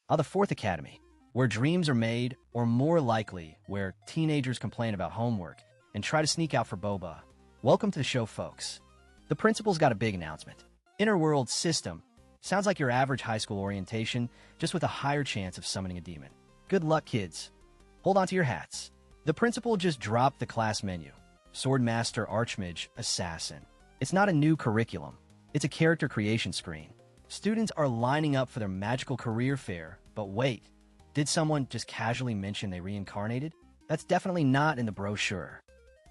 The fourth academy, where dreams are made, or more likely, where teenagers complain about homework and try to sneak out for boba. Welcome to the show, folks. The principal's got a big announcement. Inner World System sounds like your average high school orientation, just with a higher chance of summoning a demon. Good luck, kids. Hold on to your hats. The principal just dropped the class menu. Swordmaster, Archmage, Assassin. It's not a new curriculum. It's a character creation screen. Students are lining up for their magical career fair, but wait. Did someone just casually mention they reincarnated? That's definitely not in the brochure.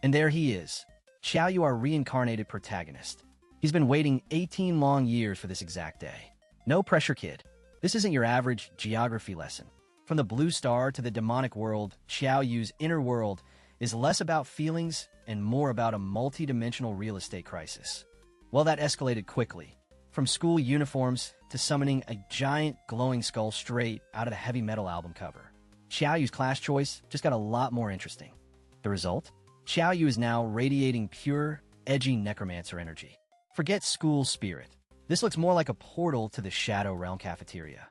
And there he is. Xiaoyu, our reincarnated protagonist. He's been waiting 18 long years for this exact day. No pressure, kid. This isn't your average geography lesson. From the blue star to the demonic world, Xiaoyu's inner world is less about feelings and more about a multi-dimensional real estate crisis. Well, that escalated quickly. From school uniforms to summoning a giant glowing skull straight out of the heavy metal album cover. Xiaoyu's class choice just got a lot more interesting. The result? Xiaoyu is now radiating pure, edgy necromancer energy. Forget school spirit. This looks more like a portal to the Shadow Realm cafeteria.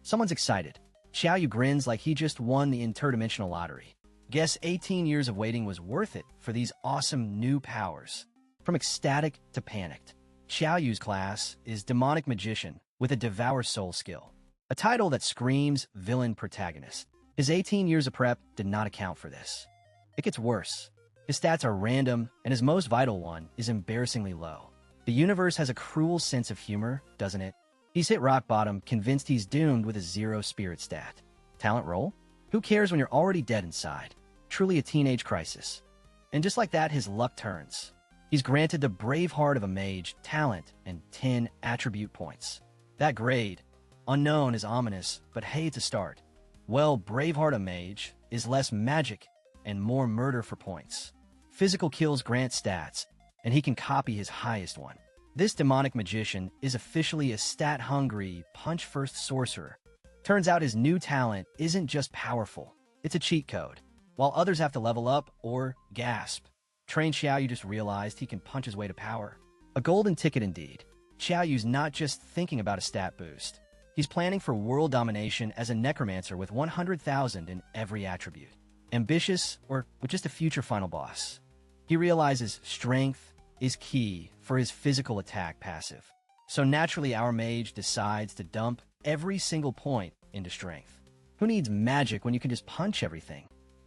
Someone's excited. Xiaoyu grins like he just won the interdimensional lottery. Guess 18 years of waiting was worth it for these awesome new powers. From ecstatic to panicked. Xiaoyu's class is Demonic Magician with a Devour Soul skill. A title that screams villain protagonist. His 18 years of prep did not account for this. It gets worse. His stats are random, and his most vital one is embarrassingly low. The universe has a cruel sense of humor, doesn't it? He's hit rock bottom, convinced he's doomed with a 0 spirit stat. Talent roll? Who cares when you're already dead inside? Truly a teenage crisis. And just like that, his luck turns. He's granted the brave heart of a mage, talent, and 10 attribute points. That grade, unknown, is ominous, but hey, it's a start. Well, Braveheart a mage is less magic and more murder for points. Physical kills grant stats, and he can copy his highest one. This demonic magician is officially a stat-hungry, punch-first sorcerer. Turns out his new talent isn't just powerful, it's a cheat code. While others have to level up or gasp, trained Xiaoyu just realized he can punch his way to power. A golden ticket indeed. Xiaoyu's not just thinking about a stat boost. He's planning for world domination as a necromancer with 100,000 in every attribute. Ambitious, or with just a future final boss. He realizes strength is key for his physical attack passive. So naturally, our mage decides to dump every single point into strength. Who needs magic when you can just punch everything?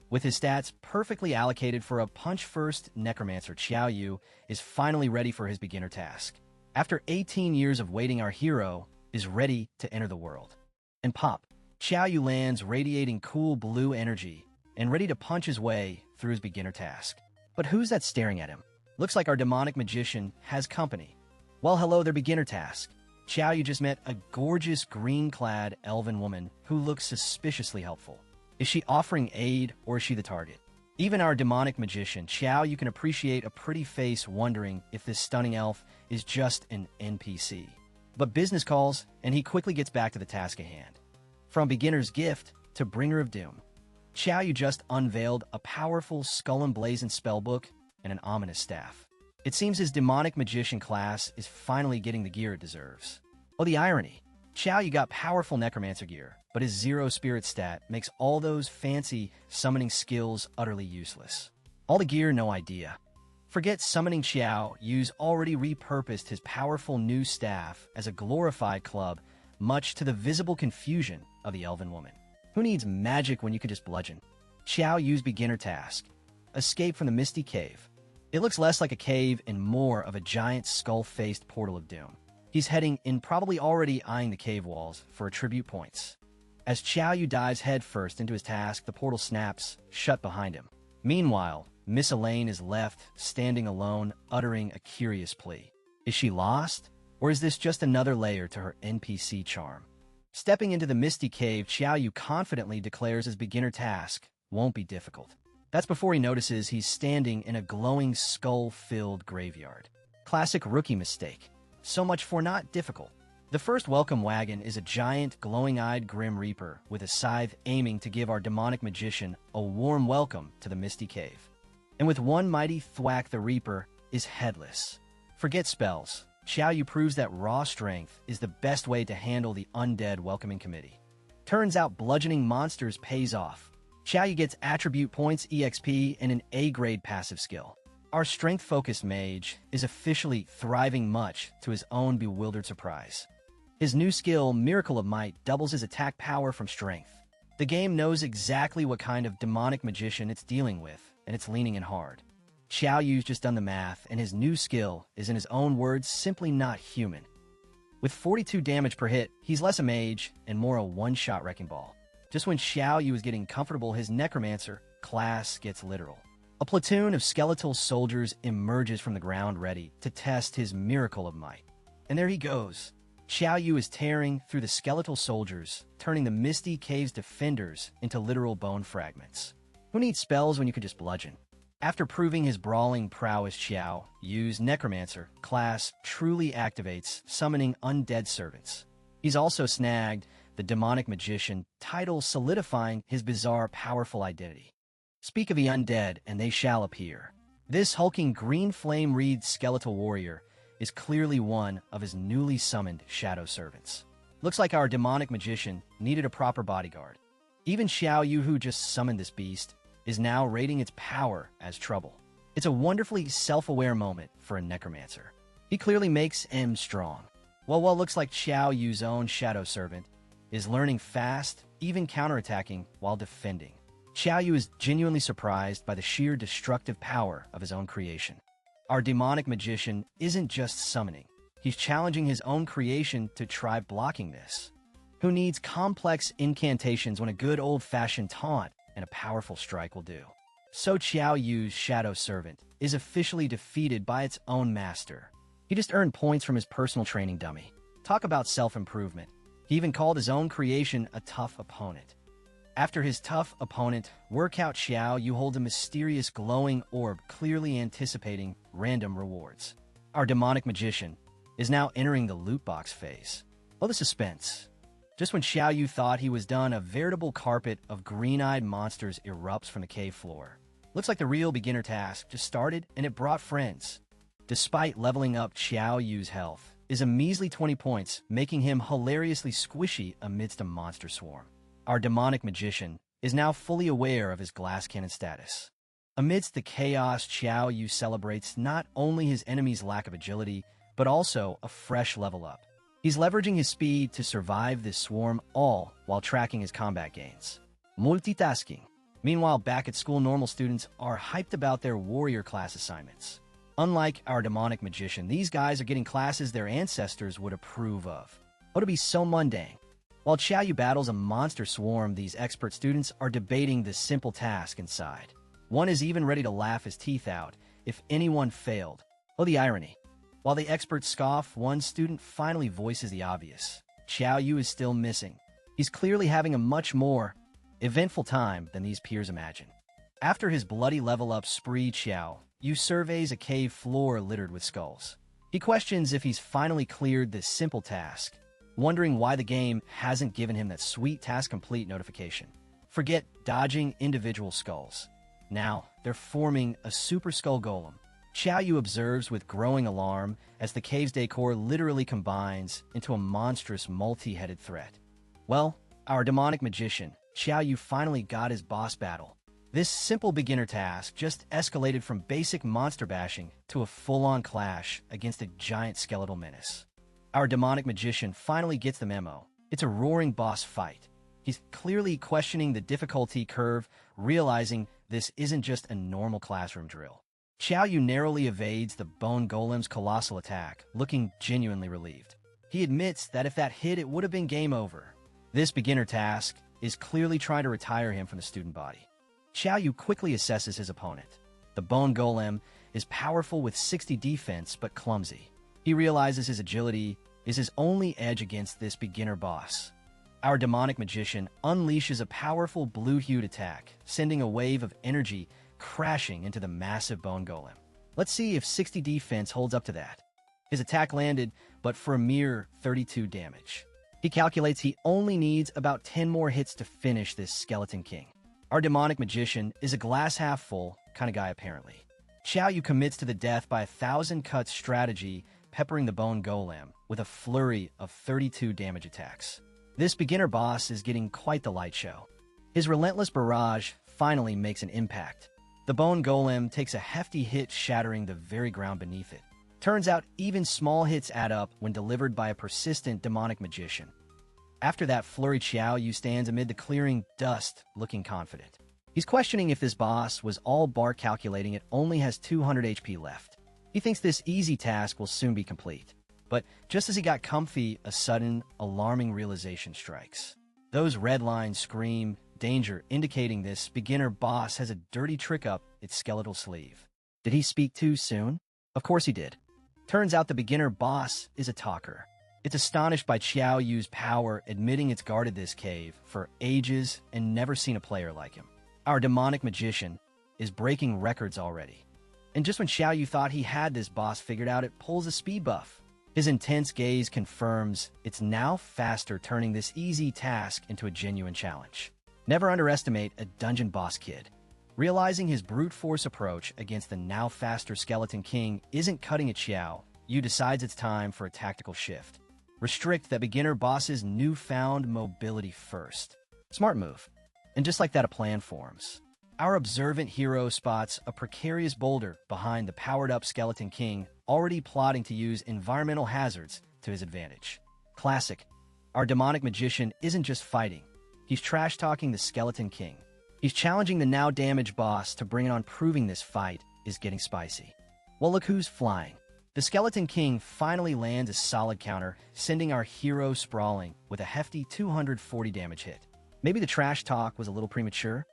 With his stats perfectly allocated for a punch-first necromancer, Xiaoyu is finally ready for his beginner task. After 18 years of waiting, our hero is ready to enter the world. And pop, Xiaoyu lands radiating cool blue energy and ready to punch his way through his beginner task. But who's that staring at him? Looks like our demonic magician has company. Well, hello, their beginner task. Xiaoyu just met a gorgeous green-clad elven woman who looks suspiciously helpful. Is she offering aid, or is she the target? Even our demonic magician, Xiaoyu, can appreciate a pretty face wondering if this stunning elf is just an NPC. But business calls, and he quickly gets back to the task at hand. From beginner's gift to bringer of doom, Xiaoyu just unveiled a powerful skull-emblazoned spellbook and an ominous staff. It seems his demonic magician class is finally getting the gear it deserves. Oh, the irony. Xiaoyu got powerful necromancer gear, but his 0 spirit stat makes all those fancy summoning skills utterly useless. All the gear, no idea. Forget summoning. Xiaoyu's already repurposed his powerful new staff as a glorified club, much to the visible confusion of the elven woman. Who needs magic when you can just bludgeon? Xiaoyu's beginner task. Escape from the misty cave. It looks less like a cave and more of a giant skull-faced portal of doom. He's heading in, probably already eyeing the cave walls for attribute points. As Xiaoyu dives headfirst into his task, the portal snaps shut behind him. Meanwhile, Miss Elaine is left standing alone, uttering a curious plea. Is she lost? Or is this just another layer to her NPC charm? Stepping into the misty cave, Xiaoyu confidently declares his beginner task won't be difficult. That's before he notices he's standing in a glowing skull-filled graveyard. Classic rookie mistake. So much for not difficult. The first welcome wagon is a giant, glowing-eyed Grim Reaper with a scythe aiming to give our demonic magician a warm welcome to the misty cave. And with one mighty thwack, the Reaper is headless. Forget spells. Xiaoyu proves that raw strength is the best way to handle the undead welcoming committee. Turns out bludgeoning monsters pays off. Xiaoyu gets attribute points, EXP, and an A-grade passive skill. Our strength-focused mage is officially thriving much to his own bewildered surprise. His new skill, Miracle of Might, doubles his attack power from strength. The game knows exactly what kind of demonic magician it's dealing with, and it's leaning in hard. Xiaoyu's just done the math, and his new skill is, in his own words, simply not human. With 42 damage per hit, he's less a mage and more a one-shot wrecking ball. Just when Xiaoyu is getting comfortable, his Necromancer class gets literal. A platoon of skeletal soldiers emerges from the ground ready to test his Miracle of Might. And there he goes. Xiaoyu is tearing through the skeletal soldiers, turning the Misty Cave's defenders into literal bone fragments. Who needs spells when you can just bludgeon? After proving his brawling prowess, Xiaoyu's Necromancer class truly activates, summoning undead servants. He's also snagged the Demonic Magician title, solidifying his bizarre, powerful identity. Speak of the undead, and they shall appear. This hulking green flame-wreathed skeletal warrior is clearly one of his newly summoned shadow servants. Looks like our Demonic Magician needed a proper bodyguard. Even Xiaoyu, who just summoned this beast, is now rating its power as trouble. It's a wonderfully self-aware moment for a Necromancer. He clearly makes M strong. Well, what looks like Xiaoyu's own shadow servant is learning fast, even counterattacking while defending. Xiaoyu is genuinely surprised by the sheer destructive power of his own creation. Our Demonic Magician isn't just summoning. He's challenging his own creation to try blocking this. Who needs complex incantations when a good old-fashioned taunt and a powerful strike will do? So Xiaoyu's shadow servant is officially defeated by its own master. He just earned points from his personal training dummy. Talk about self-improvement. He even called his own creation a tough opponent. After his tough opponent workout, Xiaoyu holds a mysterious glowing orb, clearly anticipating random rewards. Our Demonic Magician is now entering the loot box phase. Oh, the suspense. Just when Xiaoyu thought he was done, a veritable carpet of green-eyed monsters erupts from the cave floor. Looks like the real beginner task just started, and it brought friends. Despite leveling up, Xiaoyu's health is a measly 20 points, making him hilariously squishy amidst a monster swarm. Our Demonic Magician is now fully aware of his glass cannon status. Amidst the chaos, Xiaoyu celebrates not only his enemy's lack of agility, but also a fresh level up. He's leveraging his speed to survive this swarm, all while tracking his combat gains. Multitasking. Meanwhile, back at school, normal students are hyped about their warrior class assignments. Unlike our Demonic Magician, these guys are getting classes their ancestors would approve of. Oh, to be so mundane. While Xiaoyu battles a monster swarm, these expert students are debating the simple task inside. One is even ready to laugh his teeth out if anyone failed. Oh, the irony. While the experts scoff, one student finally voices the obvious. Xiaoyu is still missing. He's clearly having a much more eventful time than these peers imagine. After his bloody level-up spree, Xiaoyu surveys a cave floor littered with skulls. He questions if he's finally cleared this simple task, wondering why the game hasn't given him that sweet task complete notification. Forget dodging individual skulls. Now, they're forming a super skull golem. Xiaoyu observes with growing alarm as the cave's decor literally combines into a monstrous multi-headed threat. Well, our Demonic Magician, Xiaoyu, finally got his boss battle. This simple beginner task just escalated from basic monster bashing to a full-on clash against a giant skeletal menace. Our Demonic Magician finally gets the memo. It's a roaring boss fight. He's clearly questioning the difficulty curve, realizing this isn't just a normal classroom drill. Xiaoyu narrowly evades the Bone Golem's colossal attack, looking genuinely relieved. He admits that if that hit, it would have been game over. This beginner task is clearly trying to retire him from the student body. Xiaoyu quickly assesses his opponent. The Bone Golem is powerful with 60 defense, but clumsy. He realizes his agility is his only edge against this beginner boss. Our Demonic Magician unleashes a powerful blue-hued attack, sending a wave of energy crashing into the massive Bone Golem. Let's see if 60 defense holds up to that. His attack landed, but for a mere 32 damage. He calculates he only needs about 10 more hits to finish this Skeleton King. Our Demonic Magician is a glass-half-full kind of guy, apparently. Xiaoyu commits to the death by 1,000-cut strategy, peppering the Bone Golem with a flurry of 32 damage attacks. This beginner boss is getting quite the light show. His relentless barrage finally makes an impact. The bone golem takes a hefty hit, shattering the very ground beneath it. Turns out even small hits add up when delivered by a persistent demonic magician. After that flurry, Xiaoyu stands amid the clearing dust, looking confident. He's questioning if this boss was all bark, calculating it only has 200 HP left. He thinks this easy task will soon be complete. But just as he got comfy, a sudden, alarming realization strikes. Those red lines scream danger, indicating this beginner boss has a dirty trick up its skeletal sleeve. Did he speak too soon? Of course he did. Turns out the beginner boss is a talker. It's astonished by Xiaoyu's power, admitting it's guarded this cave for ages and never seen a player like him. Our demonic magician is breaking records already. And just when Xiaoyu thought he had this boss figured out, it pulls a speed buff. His intense gaze confirms it's now faster, turning this easy task into a genuine challenge. Never underestimate a dungeon boss kid. Realizing his brute force approach against the now faster Skeleton King isn't cutting it, Xiaoyu decides it's time for a tactical shift. Restrict that beginner boss's newfound mobility first. Smart move. And just like that, a plan forms. Our observant hero spots a precarious boulder behind the powered-up Skeleton King, already plotting to use environmental hazards to his advantage. Classic. Our demonic magician isn't just fighting. He's trash-talking the Skeleton King. He's challenging the now damaged boss to bring it on, proving this fight is getting spicy. Well, look who's flying. The Skeleton King finally lands a solid counter, sending our hero sprawling with a hefty 240 damage hit. Maybe the trash talk was a little premature.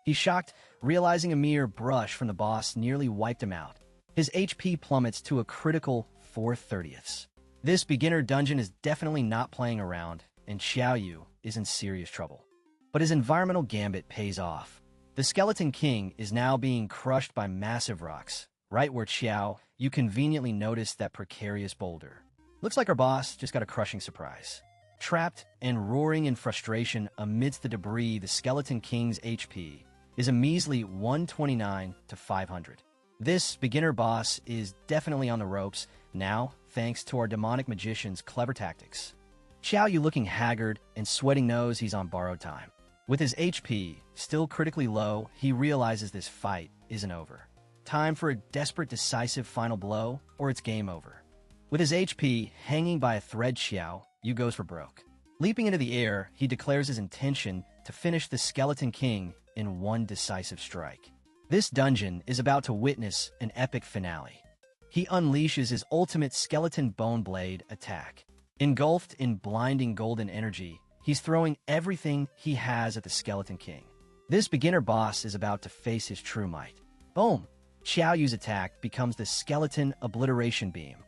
He's shocked, realizing a mere brush from the boss nearly wiped him out. His HP plummets to a critical 4/30. This beginner dungeon is definitely not playing around, and Xiaoyu is in serious trouble. But his environmental gambit pays off. The Skeleton King is now being crushed by massive rocks. Right where Xiaoyu conveniently noticed that precarious boulder. Looks like our boss just got a crushing surprise. Trapped and roaring in frustration amidst the debris, the Skeleton King's HP is a measly 129 to 500. This beginner boss is definitely on the ropes now, thanks to our demonic magician's clever tactics. Xiaoyu, looking haggard and sweating, knows he's on borrowed time. With his HP still critically low, he realizes this fight isn't over. Time for a desperate, decisive final blow, or it's game over. With his HP hanging by a thread, Xiaoyu goes for broke. Leaping into the air, he declares his intention to finish the Skeleton King in one decisive strike. This dungeon is about to witness an epic finale. He unleashes his ultimate skeleton bone blade attack. Engulfed in blinding golden energy, he's throwing everything he has at the Skeleton King. This beginner boss is about to face his true might. Boom! Xiaoyu's attack becomes the Skeleton Obliteration Beam.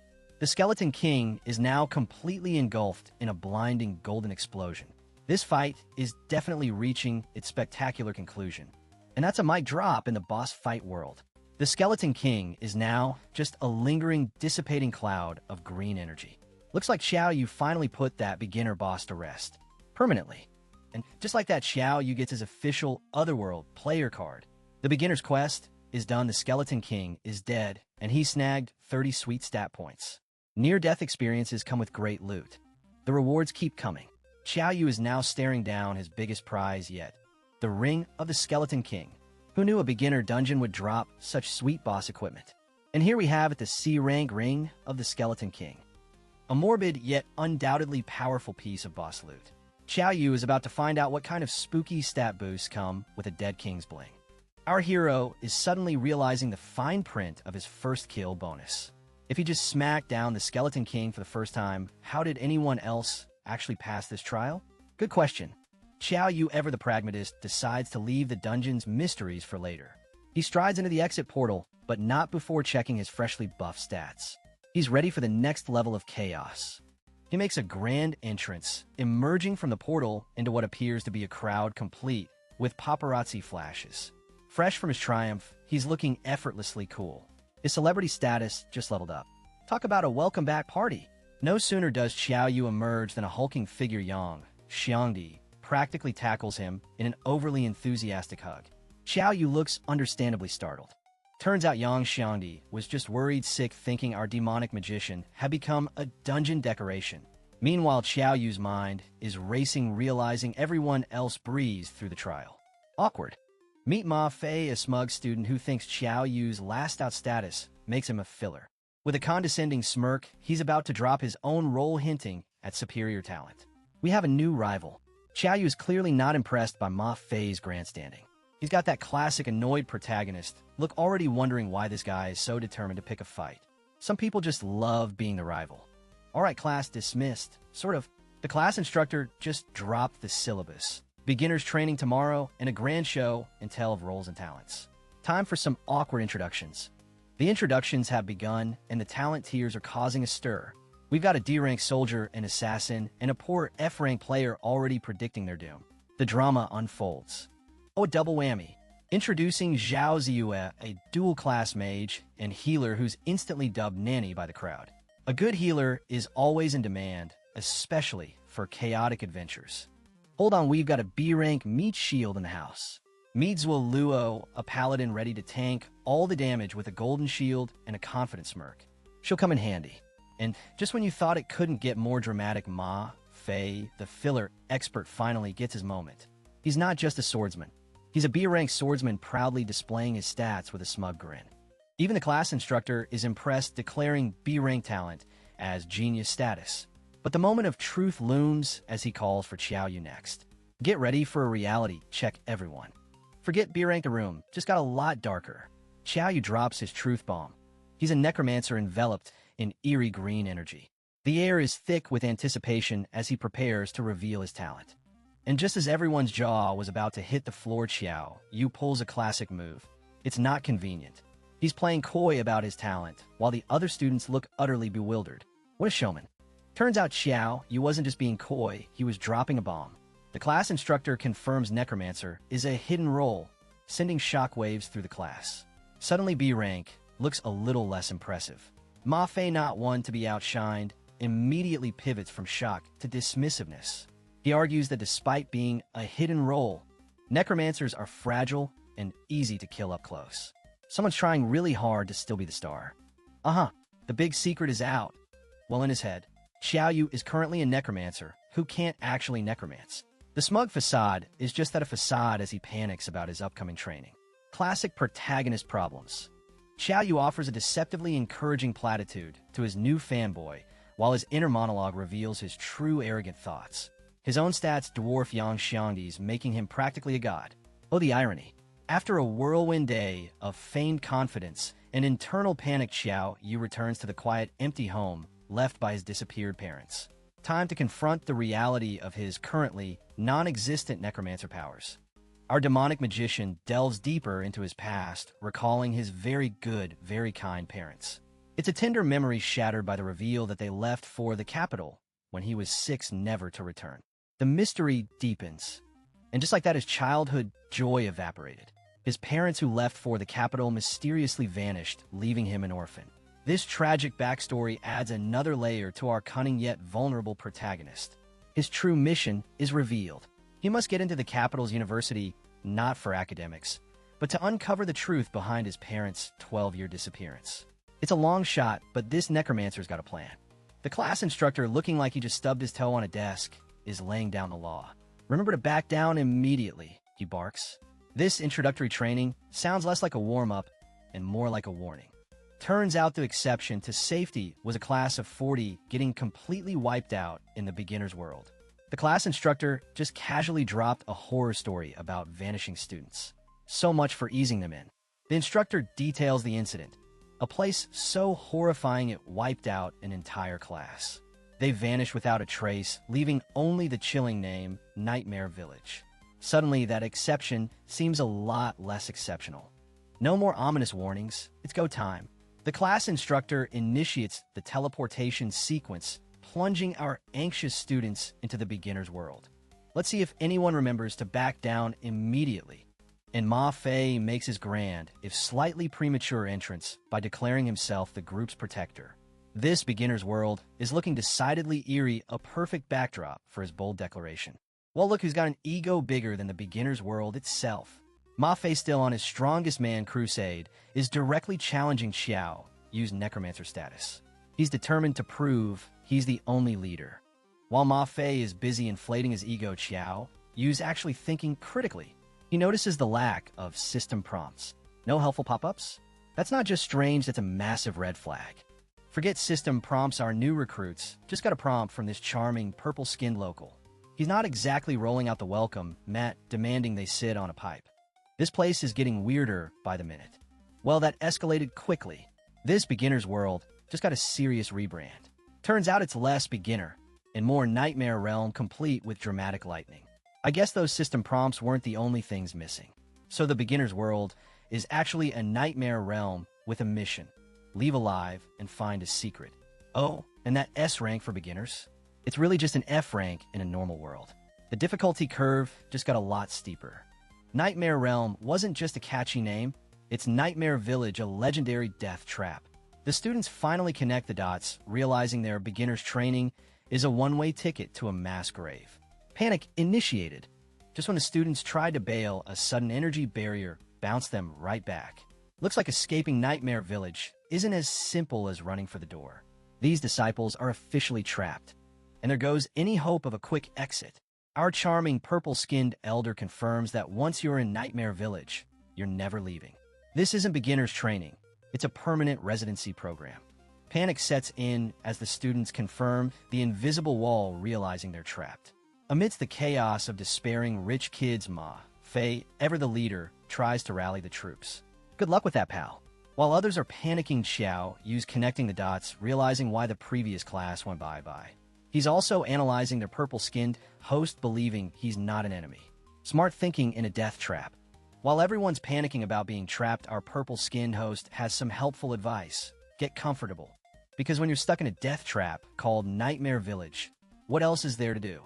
The Skeleton King is now completely engulfed in a blinding golden explosion. This fight is definitely reaching its spectacular conclusion. And that's a mic drop in the boss fight world. The Skeleton King is now just a lingering, dissipating cloud of green energy. Looks like Xiaoyu finally put that beginner boss to rest. Permanently. And just like that, Xiaoyu gets his official Otherworld player card. The beginner's quest is done, the Skeleton King is dead, and he snagged 30 sweet stat points. Near-death experiences come with great loot. The rewards keep coming. Xiaoyu is now staring down his biggest prize yet, the Ring of the Skeleton King. Who knew a beginner dungeon would drop such sweet boss equipment? And here we have it, the C-rank Ring of the Skeleton King. A morbid yet undoubtedly powerful piece of boss loot. Xiaoyu is about to find out what kind of spooky stat boosts come with a Dead King's Bling. Our hero is suddenly realizing the fine print of his first kill bonus. If he just smacked down the Skeleton King for the first time, how did anyone else actually pass this trial? Good question. Xiaoyu, ever the pragmatist, decides to leave the dungeon's mysteries for later. He strides into the exit portal, but not before checking his freshly buffed stats. He's ready for the next level of chaos. He makes a grand entrance, emerging from the portal into what appears to be a crowd complete with paparazzi flashes. Fresh from his triumph, he's looking effortlessly cool. His celebrity status just leveled up. Talk about a welcome back party. No sooner does Xiaoyu emerge than a hulking figure, Yang Xiangdi, practically tackles him in an overly enthusiastic hug. Xiaoyu looks understandably startled. Turns out Yang Xiangdi was just worried sick, thinking our demonic magician had become a dungeon decoration. Meanwhile, Xiao Yu's mind is racing, realizing everyone else breezed through the trial. Awkward. Meet Ma Fei, a smug student who thinks Xiao Yu's last-out status makes him a filler. With a condescending smirk, he's about to drop his own role, hinting at superior talent. We have a new rival. Xiao Yu is clearly not impressed by Ma Fei's grandstanding. He's got that classic annoyed protagonist look, already wondering why this guy is so determined to pick a fight. Some people just love being the rival. All right, class dismissed. Sort of. The class instructor just dropped the syllabus. Beginners training tomorrow and a grand show and tell of roles and talents. Time for some awkward introductions. The introductions have begun and the talent tiers are causing a stir. We've got a D-rank soldier, an assassin, and a poor F-rank player already predicting their doom. The drama unfolds. Oh, a double whammy. Introducing Zhao Ziyue, a dual-class mage and healer who's instantly dubbed Nanny by the crowd. A good healer is always in demand, especially for chaotic adventures. Hold on, we've got a B-rank meat shield in the house. Meet Zhuo Luo, a paladin ready to tank all the damage with a golden shield and a confident smirk. She'll come in handy. And just when you thought it couldn't get more dramatic, Ma Fei, the filler expert, finally gets his moment. He's not just a swordsman. He's a B-rank swordsman proudly displaying his stats with a smug grin. Even the class instructor is impressed, declaring B-rank talent as genius status. But the moment of truth looms as he calls for Xiao Yu next. Get ready for a reality check, everyone. Forget B-rank, the room just got a lot darker. Xiao Yu drops his truth bomb. He's a necromancer enveloped in eerie green energy. The air is thick with anticipation as he prepares to reveal his talent. And just as everyone's jaw was about to hit the floor, Xiao Yu pulls a classic move. It's not convenient. He's playing coy about his talent, while the other students look utterly bewildered. What a showman. Turns out Xiao Yu wasn't just being coy, he was dropping a bomb. The class instructor confirms Necromancer is a hidden role, sending shockwaves through the class. Suddenly B-rank looks a little less impressive. Ma Fei, not one to be outshined, immediately pivots from shock to dismissiveness. He argues that despite being a hidden role, necromancers are fragile and easy to kill up close. Someone's trying really hard to still be the star. The big secret is out. Well, in his head, Xiao Yu is currently a necromancer who can't actually necromance. The smug facade is just that, a facade, as he panics about his upcoming training. Classic protagonist problems. Xiao Yu offers a deceptively encouraging platitude to his new fanboy, while his inner monologue reveals his true arrogant thoughts. His own stats dwarf Yang Xiangdi's, making him practically a god. Oh, the irony. After a whirlwind day of feigned confidence and internal panic, Xiao Yu returns to the quiet, empty home left by his disappeared parents. Time to confront the reality of his currently non-existent necromancer powers. Our demonic magician delves deeper into his past, recalling his very good, very kind parents. It's a tender memory shattered by the reveal that they left for the capital when he was 6, never to return. The mystery deepens, and just like that, his childhood joy evaporated. His parents who left for the capital mysteriously vanished, leaving him an orphan. This tragic backstory adds another layer to our cunning yet vulnerable protagonist. His true mission is revealed. He must get into the capital's university, not for academics, but to uncover the truth behind his parents' 12-year disappearance. It's a long shot, but this necromancer's got a plan. The class instructor, looking like he just stubbed his toe on a desk, is laying down the law. Remember to back down immediately, he barks. This introductory training sounds less like a warm-up and more like a warning. Turns out the exception to safety was a class of 40 getting completely wiped out in the beginner's world. The class instructor just casually dropped a horror story about vanishing students. So much for easing them in. The instructor details the incident, a place so horrifying it wiped out an entire class. They vanished without a trace, leaving only the chilling name, Nightmare Village. Suddenly, that exception seems a lot less exceptional. No more ominous warnings, it's go time. The class instructor initiates the teleportation sequence, plunging our anxious students into the beginner's world. Let's see if anyone remembers to back down immediately. And Ma Fei makes his grand, if slightly premature entrance by declaring himself the group's protector. This beginner's world is looking decidedly eerie, a perfect backdrop for his bold declaration. Well, look who's got an ego bigger than the beginner's world itself. Ma Fei, still on his strongest man crusade, is directly challenging Xiao Yu's necromancer status. He's determined to prove he's the only leader. While Ma Fei is busy inflating his ego, Xiao Yu's actually thinking critically. He notices the lack of system prompts. No helpful pop-ups? That's not just strange, that's a massive red flag. Forget system prompts, our new recruits just got a prompt from this charming purple-skinned local. He's not exactly rolling out the welcome mat demanding they sit on a pipe. This place is getting weirder by the minute. Well, that escalated quickly. This beginner's world just got a serious rebrand. Turns out it's less beginner and more nightmare realm, complete with dramatic lightning. I guess those system prompts weren't the only things missing. So the beginner's world is actually a nightmare realm with a mission. Leave alive and find a secret. Oh, and that S rank for beginners? It's really just an F rank in a normal world. The difficulty curve just got a lot steeper. Nightmare Realm wasn't just a catchy name, it's Nightmare Village, a legendary death trap. The students finally connect the dots, realizing their beginner's training is a one-way ticket to a mass grave. Panic initiated. Just when the students tried to bail, a sudden energy barrier bounced them right back. Looks like escaping Nightmare Village isn't as simple as running for the door. These disciples are officially trapped, and there goes any hope of a quick exit. Our charming purple-skinned elder confirms that once you're in Nightmare Village, you're never leaving. This isn't beginner's training, it's a permanent residency program. Panic sets in as the students confirm the invisible wall, realizing they're trapped. Amidst the chaos of despairing rich kids, Ma Fei, ever the leader, tries to rally the troops. Good luck with that, pal. While others are panicking, Xiao Yu's connecting the dots, realizing why the previous class went bye-bye. He's also analyzing their purple-skinned host, believing he's not an enemy. Smart thinking in a death trap. While everyone's panicking about being trapped, our purple-skinned host has some helpful advice. Get comfortable. Because when you're stuck in a death trap called Nightmare Village, what else is there to do?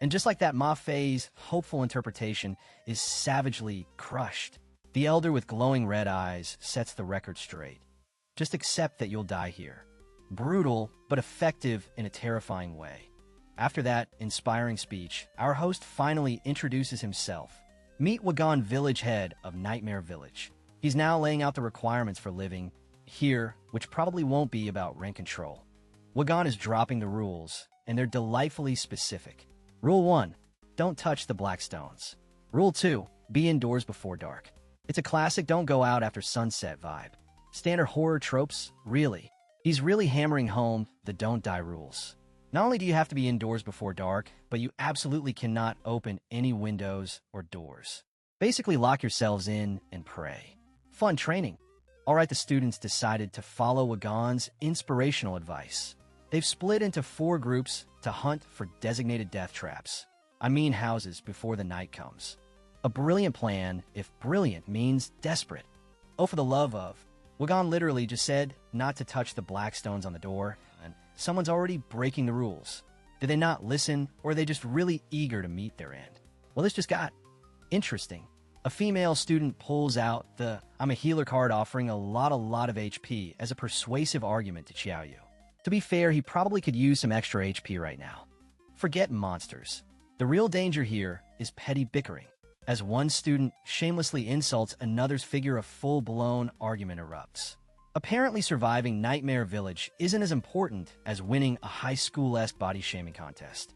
And just like that, Ma Fei's hopeful interpretation is savagely crushed. The elder with glowing red eyes sets the record straight. Just accept that you'll die here. Brutal, but effective in a terrifying way. After that inspiring speech, our host finally introduces himself. Meet Wagon, village head of Nightmare Village. He's now laying out the requirements for living here, which probably won't be about rent control. Wagon is dropping the rules, and they're delightfully specific. Rule 1, don't touch the black stones. Rule 2, be indoors before dark. It's a classic don't go out after sunset vibe. Standard horror tropes, really. He's really hammering home the don't die rules. Not only do you have to be indoors before dark, but you absolutely cannot open any windows or doors. Basically lock yourselves in and pray. Fun training. Alright, the students decided to follow Wagon's inspirational advice. They've split into 4 groups to hunt for designated death traps. I mean houses before the night comes. A brilliant plan if brilliant means desperate. Oh, for the love of. Wagon literally just said not to touch the black stones on the door, and someone's already breaking the rules. Did they not listen, or are they just really eager to meet their end? Well, this just got interesting. A female student pulls out the I'm a healer card, offering a lot of HP as a persuasive argument to Xiao Yu. To be fair, he probably could use some extra HP right now. Forget monsters. The real danger here is petty bickering. As one student shamelessly insults another's figure, a full-blown argument erupts. Apparently surviving Nightmare Village isn't as important as winning a high school-esque body-shaming contest.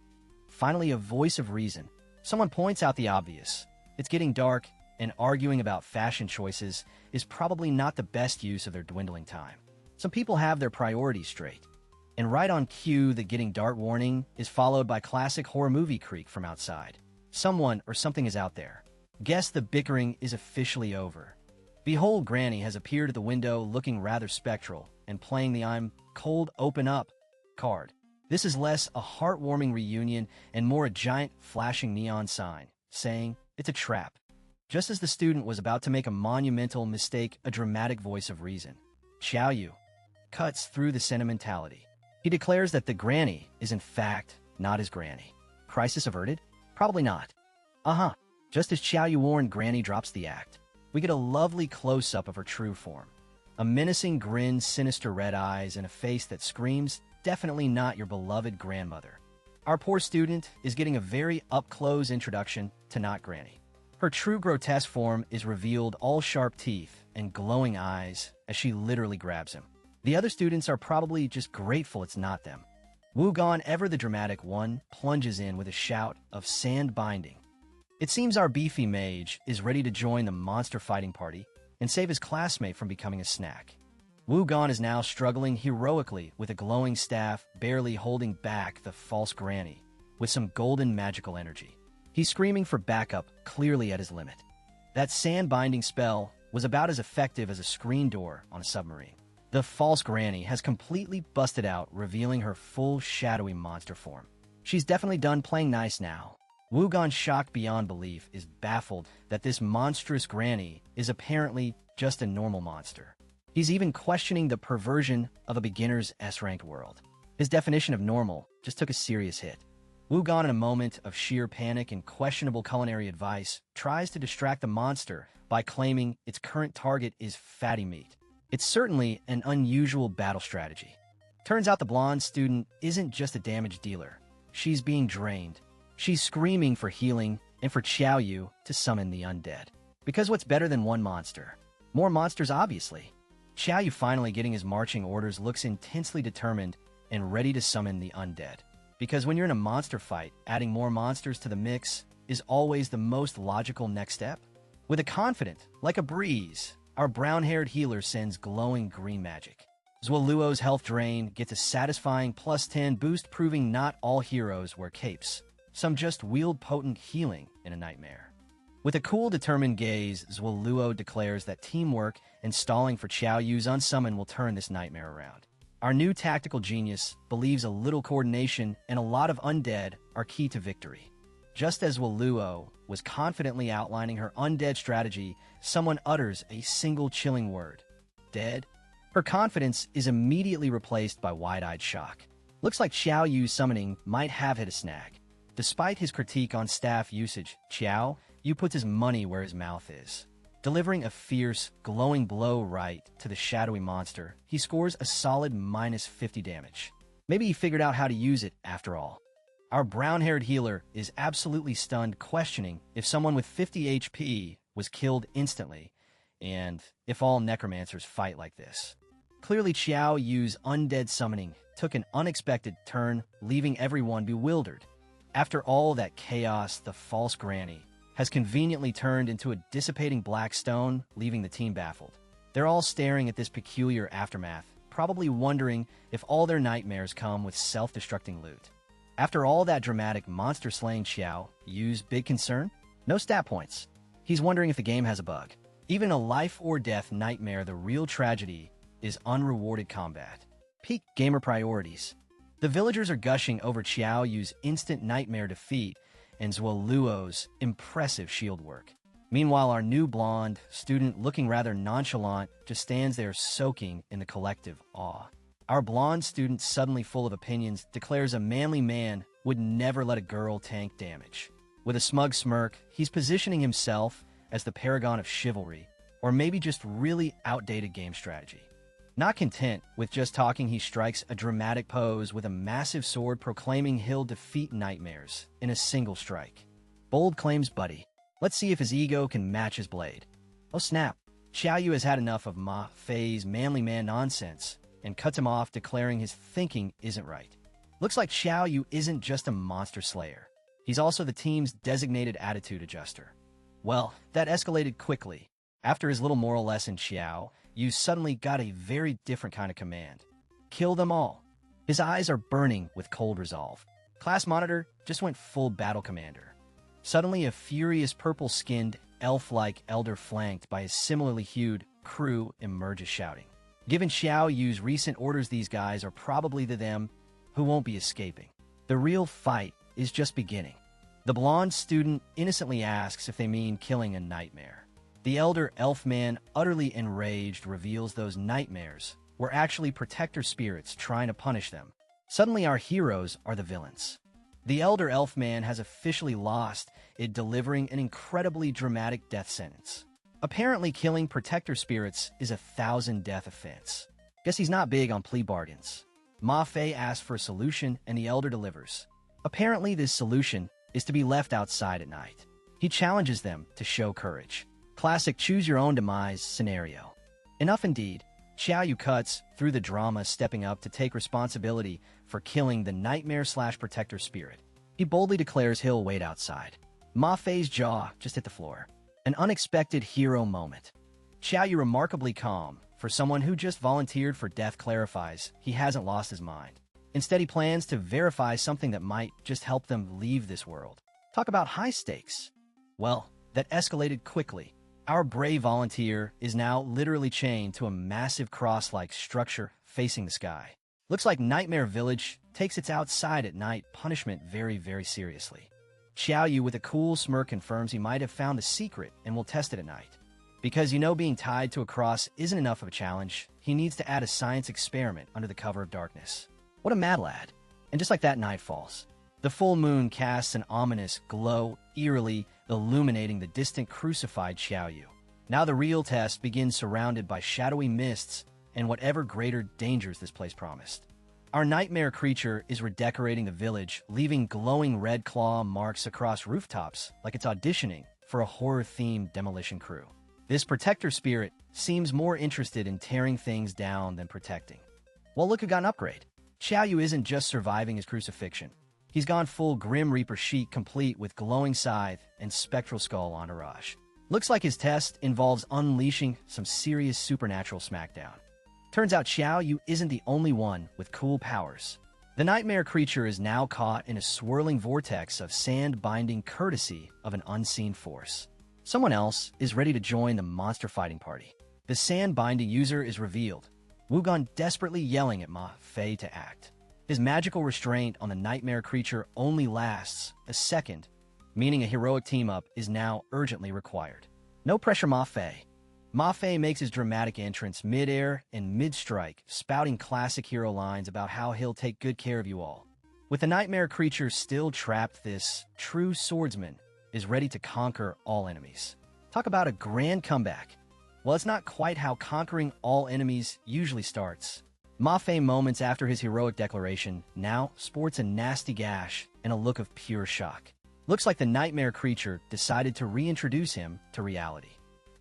Finally, a voice of reason. Someone points out the obvious. It's getting dark, and arguing about fashion choices is probably not the best use of their dwindling time. Some people have their priorities straight. And right on cue, the getting dark warning is followed by classic horror movie creak from outside. Someone or something is out there. Guess the bickering is officially over. Behold, Granny has appeared at the window looking rather spectral and playing the I'm cold open up card. This is less a heartwarming reunion and more a giant flashing neon sign saying it's a trap. Just as the student was about to make a monumental mistake, a dramatic voice of reason, Xiao Yu, cuts through the sentimentality. He declares that the Granny is in fact not his Granny. Crisis averted? Probably not. Just as Xiao Yu warned, Granny drops the act. We get a lovely close-up of her true form. A menacing grin, sinister red eyes, and a face that screams, definitely not your beloved grandmother. Our poor student is getting a very up-close introduction to not Granny. Her true grotesque form is revealed, all sharp teeth and glowing eyes, as she literally grabs him. The other students are probably just grateful it's not them. Wugon, ever the dramatic one, plunges in with a shout of sand binding. It seems our beefy mage is ready to join the monster fighting party and save his classmate from becoming a snack. Wugon is now struggling heroically with a glowing staff, barely holding back the false granny with some golden magical energy. He's screaming for backup, clearly at his limit. That sand-binding spell was about as effective as a screen door on a submarine. The false granny has completely busted out, revealing her full shadowy monster form. She's definitely done playing nice now. Wugon, shocked beyond belief, is baffled that this monstrous granny is apparently just a normal monster. He's even questioning the perversion of a beginner's S-ranked world. His definition of normal just took a serious hit. Wugon, in a moment of sheer panic and questionable culinary advice, tries to distract the monster by claiming its current target is fatty meat. It's certainly an unusual battle strategy. Turns out the blonde student isn't just a damage dealer. She's being drained. She's screaming for healing and for Xiaoyu to summon the undead. Because what's better than one monster? More monsters, obviously. Xiaoyu, finally getting his marching orders, looks intensely determined and ready to summon the undead. Because when you're in a monster fight, adding more monsters to the mix is always the most logical next step. With a confident, like a breeze, our brown-haired healer sends glowing green magic. Zhuoluo's health drain gets a satisfying +10 boost, proving not all heroes wear capes. Some just wield potent healing in a nightmare. With a cool, determined gaze, Zhuoluo declares that teamwork and stalling for Xiaoyu's unsummon will turn this nightmare around. Our new tactical genius believes a little coordination and a lot of undead are key to victory. Just as Zhuoluo was confidently outlining her undead strategy, someone utters a single chilling word. Dead? Her confidence is immediately replaced by wide-eyed shock. Looks like Xiaoyu's summoning might have hit a snag. Despite his critique on staff usage, Xiaoyu puts his money where his mouth is. Delivering a fierce, glowing blow right to the shadowy monster, he scores a solid -50 damage. Maybe he figured out how to use it after all. Our brown-haired healer is absolutely stunned, questioning if someone with 50 HP was killed instantly, and if all necromancers fight like this. Clearly, Xiaoyu's undead summoning took an unexpected turn, leaving everyone bewildered. After all that chaos, the false granny has conveniently turned into a dissipating black stone, leaving the team baffled. They're all staring at this peculiar aftermath, probably wondering if all their nightmares come with self-destructing loot. After all that dramatic monster-slaying, Xiaoyu's big concern? No stat points. He's wondering if the game has a bug. Even a life-or-death nightmare, the real tragedy is unrewarded combat. Peak gamer priorities. The villagers are gushing over Xiaoyu's instant nightmare defeat and Zhuoluo's impressive shield work. Meanwhile, our new blonde student, looking rather nonchalant, just stands there soaking in the collective awe. Our blonde student, suddenly full of opinions, declares a manly man would never let a girl tank damage. With a smug smirk, he's positioning himself as the paragon of chivalry, or maybe just really outdated game strategy. Not content with just talking, he strikes a dramatic pose with a massive sword, proclaiming he'll defeat nightmares in a single strike. Bold claims, buddy. Let's see if his ego can match his blade. Oh snap, Xiaoyu has had enough of Ma Fei's manly man nonsense and cuts him off, declaring his thinking isn't right. Looks like Xiaoyu isn't just a monster slayer. He's also the team's designated attitude adjuster. Well, that escalated quickly. After his little moral lesson, Xiaoyu suddenly got a very different kind of command. Kill them all. His eyes are burning with cold resolve. Class monitor just went full battle commander. Suddenly, a furious purple-skinned, elf-like elder flanked by a similarly hued crew emerges shouting. Given Xiaoyu's recent orders, these guys are probably the them who won't be escaping. The real fight is just beginning. The blonde student innocently asks if they mean killing a nightmare. The elder elf man, utterly enraged, reveals those nightmares were actually protector spirits trying to punish them. Suddenly, our heroes are the villains. The elder elf man has officially lost it, delivering an incredibly dramatic death sentence. Apparently, killing protector spirits is a 1,000-death offense. Guess he's not big on plea bargains. Ma Fei asks for a solution, and the elder delivers. Apparently, this solution is to be left outside at night. He challenges them to show courage. Classic choose-your-own-demise scenario. Enough indeed. Xiaoyu cuts through the drama, stepping up to take responsibility for killing the nightmare/protector spirit. He boldly declares he'll wait outside. Ma Fei's jaw just hit the floor. An unexpected hero moment. Xiaoyu, remarkably calm for someone who just volunteered for death, clarifies he hasn't lost his mind. Instead, he plans to verify something that might just help them leave this world. Talk about high stakes. Well, that escalated quickly. Our brave volunteer is now literally chained to a massive cross-like structure facing the sky. Looks like Nightmare Village takes its outside at night punishment very, very seriously. Xiaoyu, with a cool smirk, confirms he might have found the secret and will test it at night. Because being tied to a cross isn't enough of a challenge, he needs to add a science experiment under the cover of darkness. What a mad lad. And just like that, night falls. The full moon casts an ominous glow, eerily illuminating the distant crucified Xiaoyu. Now the real test begins, surrounded by shadowy mists and whatever greater dangers this place promised. Our nightmare creature is redecorating the village, leaving glowing red claw marks across rooftops like it's auditioning for a horror-themed demolition crew. This protector spirit seems more interested in tearing things down than protecting. Well, look who got an upgrade. Xiaoyu isn't just surviving his crucifixion. He's gone full Grim Reaper chic, complete with glowing scythe and spectral skull entourage. Looks like his test involves unleashing some serious supernatural smackdown. Turns out Xiaoyu isn't the only one with cool powers. The nightmare creature is now caught in a swirling vortex of sand binding, courtesy of an unseen force. Someone else is ready to join the monster fighting party. The sand binding user is revealed, Wugon desperately yelling at Ma Fei to act. His magical restraint on the nightmare creature only lasts a second, meaning a heroic team-up is now urgently required. No pressure, Ma Fei. Ma Fei makes his dramatic entrance mid-air and mid-strike, spouting classic hero lines about how he'll take good care of you all. With the nightmare creature still trapped, this true swordsman is ready to conquer all enemies. Talk about a grand comeback. Well, it's not quite how conquering all enemies usually starts. Ma Fei, moments after his heroic declaration, now sports a nasty gash and a look of pure shock. Looks like the nightmare creature decided to reintroduce him to reality.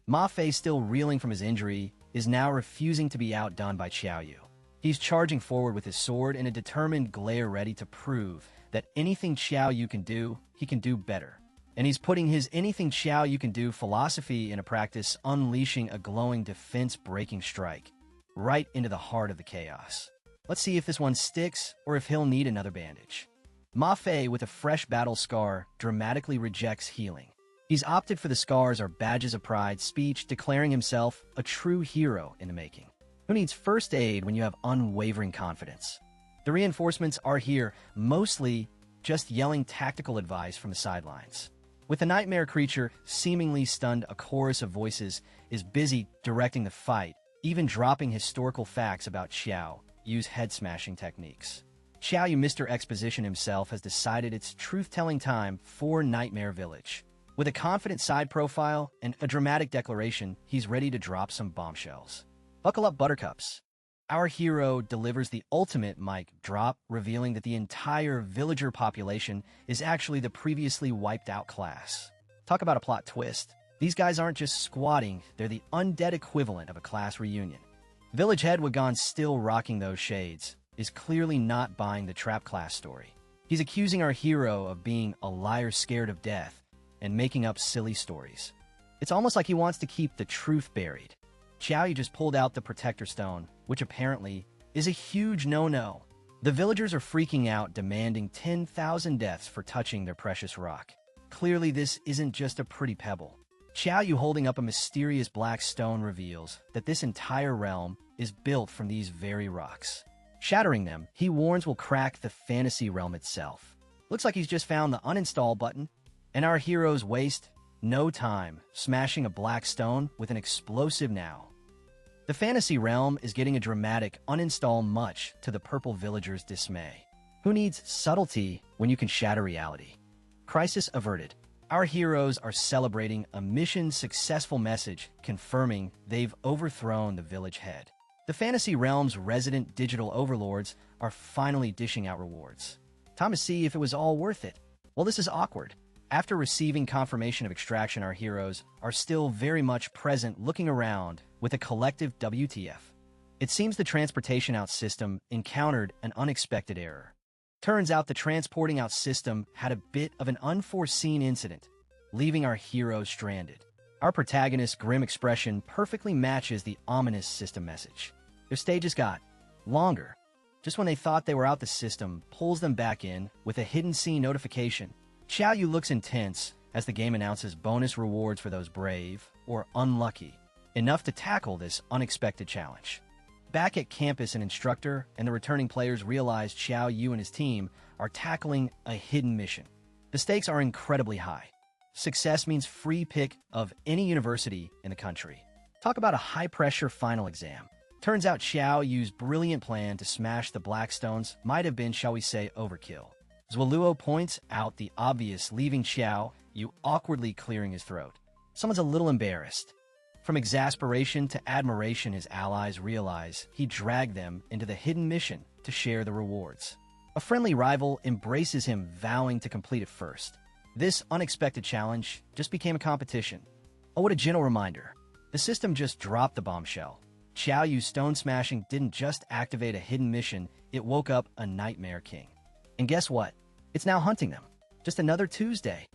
Ma Fei, still reeling from his injury, is now refusing to be outdone by Xiaoyu. He's charging forward with his sword in a determined glare, ready to prove that anything Xiaoyu can do, he can do better. And he's putting his anything Xiaoyu can do philosophy into practice, unleashing a glowing defense-breaking strike right into the heart of the chaos. Let's see if this one sticks or if he'll need another bandage. Ma Fei, with a fresh battle scar, dramatically rejects healing. He's opted for the scars are badges of pride speech, declaring himself a true hero in the making. Who needs first aid when you have unwavering confidence? The reinforcements are here, mostly just yelling tactical advice from the sidelines. With the nightmare creature seemingly stunned, a chorus of voices is busy directing the fight, even dropping historical facts about Xiaoyu's head-smashing techniques. Xiaoyu, Mr. Exposition himself, has decided it's truth-telling time for Nightmare Village. With a confident side profile and a dramatic declaration, he's ready to drop some bombshells. Buckle up, buttercups. Our hero delivers the ultimate mic drop, revealing that the entire villager population is actually the previously wiped-out class. Talk about a plot twist. These guys aren't just squatting, they're the undead equivalent of a class reunion. Village head Wagon, still rocking those shades, is clearly not buying the trap class story. He's accusing our hero of being a liar scared of death and making up silly stories. It's almost like he wants to keep the truth buried. Xiaoyu just pulled out the protector stone, which apparently is a huge no-no. The villagers are freaking out, demanding 10,000 deaths for touching their precious rock. Clearly, this isn't just a pretty pebble. Xiaoyu, holding up a mysterious black stone, reveals that this entire realm is built from these very rocks. Shattering them, he warns, will crack the fantasy realm itself. Looks like he's just found the uninstall button, and our heroes waste no time smashing a black stone with an explosive now. The fantasy realm is getting a dramatic uninstall, much to the purple villagers' dismay. Who needs subtlety when you can shatter reality? Crisis averted. Our heroes are celebrating a mission successful, message confirming they've overthrown the village head. The fantasy realm's resident digital overlords are finally dishing out rewards. Time to see if it was all worth it. Well, this is awkward. After receiving confirmation of extraction, our heroes are still very much present, looking around with a collective WTF. It seems the transportation out system encountered an unexpected error. Turns out the transporting out system had a bit of an unforeseen incident, leaving our hero stranded. Our protagonist's grim expression perfectly matches the ominous system message. Their stages got longer. Just when they thought they were out, the system pulls them back in with a hidden scene notification. Xiao Yu looks intense as the game announces bonus rewards for those brave or unlucky enough to tackle this unexpected challenge. Back at campus, an instructor and the returning players realize Xiao Yu and his team are tackling a hidden mission. The stakes are incredibly high. Success means free pick of any university in the country. Talk about a high-pressure final exam. Turns out Xiao Yu's brilliant plan to smash the Blackstones might have been, shall we say, overkill. Zwaluo points out the obvious, leaving Xiao Yu awkwardly clearing his throat. Someone's a little embarrassed. From exasperation to admiration, his allies realize he dragged them into the hidden mission to share the rewards. A friendly rival embraces him, vowing to complete it first. This unexpected challenge just became a competition. Oh, what a gentle reminder. The system just dropped the bombshell. Xiao Yu's stone smashing didn't just activate a hidden mission, it woke up a Nightmare King. And guess what? It's now hunting them. Just another Tuesday.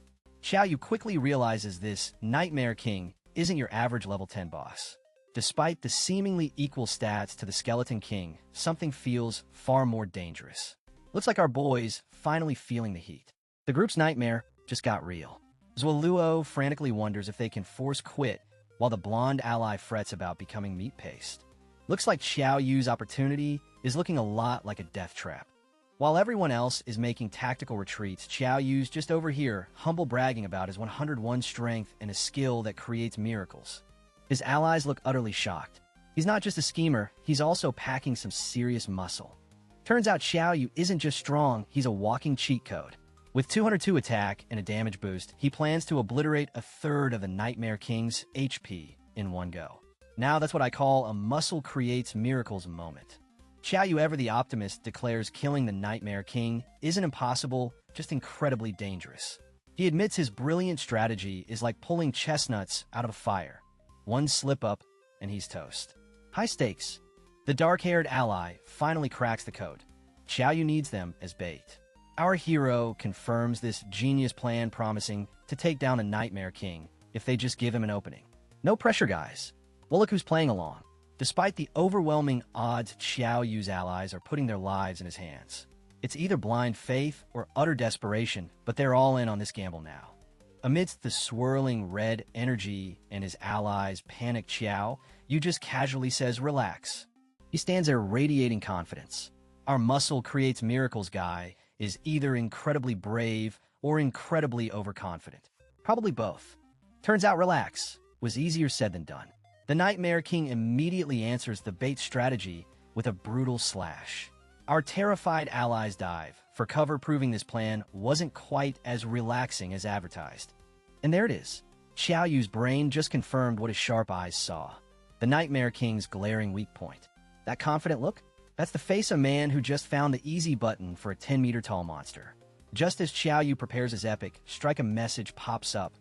Xiao Yu quickly realizes this Nightmare King isn't your average level 10 boss. Despite the seemingly equal stats to the Skeleton King, something feels far more dangerous. Looks like our boy's finally feeling the heat. The group's nightmare just got real. Zwaluo frantically wonders if they can force quit, while the blonde ally frets about becoming meat paste. Looks like Xiao Yu's opportunity is looking a lot like a death trap. While everyone else is making tactical retreats, Xiao Yu's just over here, humble bragging about his 101 strength and a skill that creates miracles. His allies look utterly shocked. He's not just a schemer, he's also packing some serious muscle. Turns out Xiao Yu isn't just strong, he's a walking cheat code. With 202 attack and a damage boost, he plans to obliterate a third of the Nightmare King's HP in one go. Now that's what I call a muscle creates miracles moment. Xiao Yu, ever the optimist, declares killing the Nightmare King isn't impossible, just incredibly dangerous. He admits his brilliant strategy is like pulling chestnuts out of a fire. One slip-up, and he's toast. High stakes. The dark-haired ally finally cracks the code. Xiao Yu needs them as bait. Our hero confirms this genius plan, promising to take down the Nightmare King if they just give him an opening. No pressure, guys. Well, look who's playing along. Despite the overwhelming odds, Xiao Yu's allies are putting their lives in his hands. It's either blind faith or utter desperation, but they're all in on this gamble now. Amidst the swirling red energy and his allies' panicked Xiao Yu just casually says, "Relax." He stands there radiating confidence. Our muscle creates miracles guy is either incredibly brave or incredibly overconfident. Probably both. Turns out relax was easier said than done. The Nightmare King immediately answers the bait strategy with a brutal slash. Our terrified allies dive for cover, proving this plan wasn't quite as relaxing as advertised. And there it is. Xiao Yu's brain just confirmed what his sharp eyes saw. The Nightmare King's glaring weak point. That confident look? That's the face of a man who just found the easy button for a 10-meter tall monster. Just as Xiao Yu prepares his epic, strike a message pops up.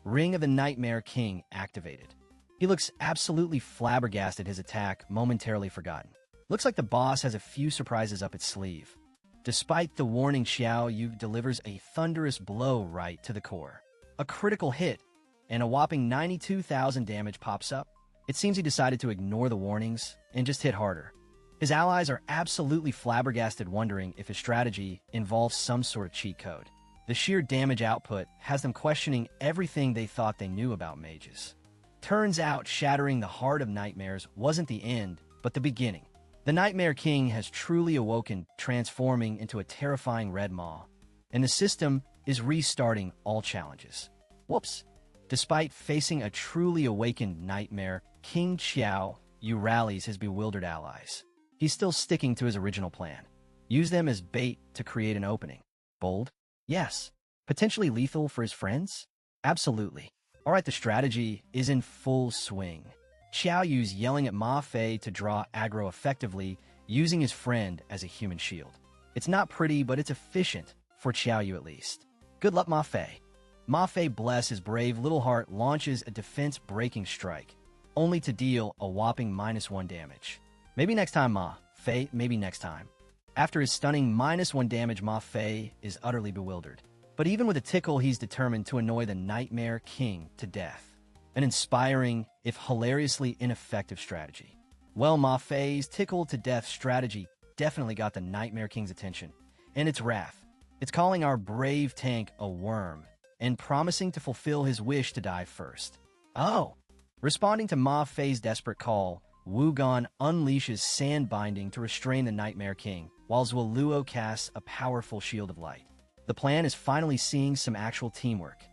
Ring of the Nightmare King activated. He looks absolutely flabbergasted, his attack momentarily forgotten. Looks like the boss has a few surprises up its sleeve. Despite the warning, Xiao Yu delivers a thunderous blow right to the core. A critical hit, and a whopping 92,000 damage pops up. It seems he decided to ignore the warnings and just hit harder. His allies are absolutely flabbergasted, wondering if his strategy involves some sort of cheat code. The sheer damage output has them questioning everything they thought they knew about mages. Turns out shattering the heart of nightmares wasn't the end, but the beginning. The Nightmare King has truly awoken, transforming into a terrifying red maw, and the system is restarting all challenges. Whoops! Despite facing a truly awakened nightmare, King Xiao Yu rallies his bewildered allies. He's still sticking to his original plan. Use them as bait to create an opening. Bold? Yes. Potentially lethal for his friends? Absolutely. Alright, the strategy is in full swing. Xiao Yu's yelling at Ma Fei to draw aggro effectively, using his friend as a human shield. It's not pretty, but it's efficient, for Xiao Yu at least. Good luck, Ma Fei. Ma Fei, bless his brave little heart, launches a defense-breaking strike, only to deal a whopping -1 damage. Maybe next time, Ma Fei, maybe next time. After his stunning -1 damage, Ma Fei is utterly bewildered. But even with a tickle, he's determined to annoy the Nightmare King to death. An inspiring, if hilariously ineffective strategy. Well, Ma Fei's tickle-to-death strategy definitely got the Nightmare King's attention, and its wrath. It's calling our brave tank a worm, and promising to fulfill his wish to die first. Oh! Responding to Ma Fei's desperate call, Wugon unleashes sand binding to restrain the Nightmare King, while Zhuoluo casts a powerful shield of light. The plan is finally seeing some actual teamwork.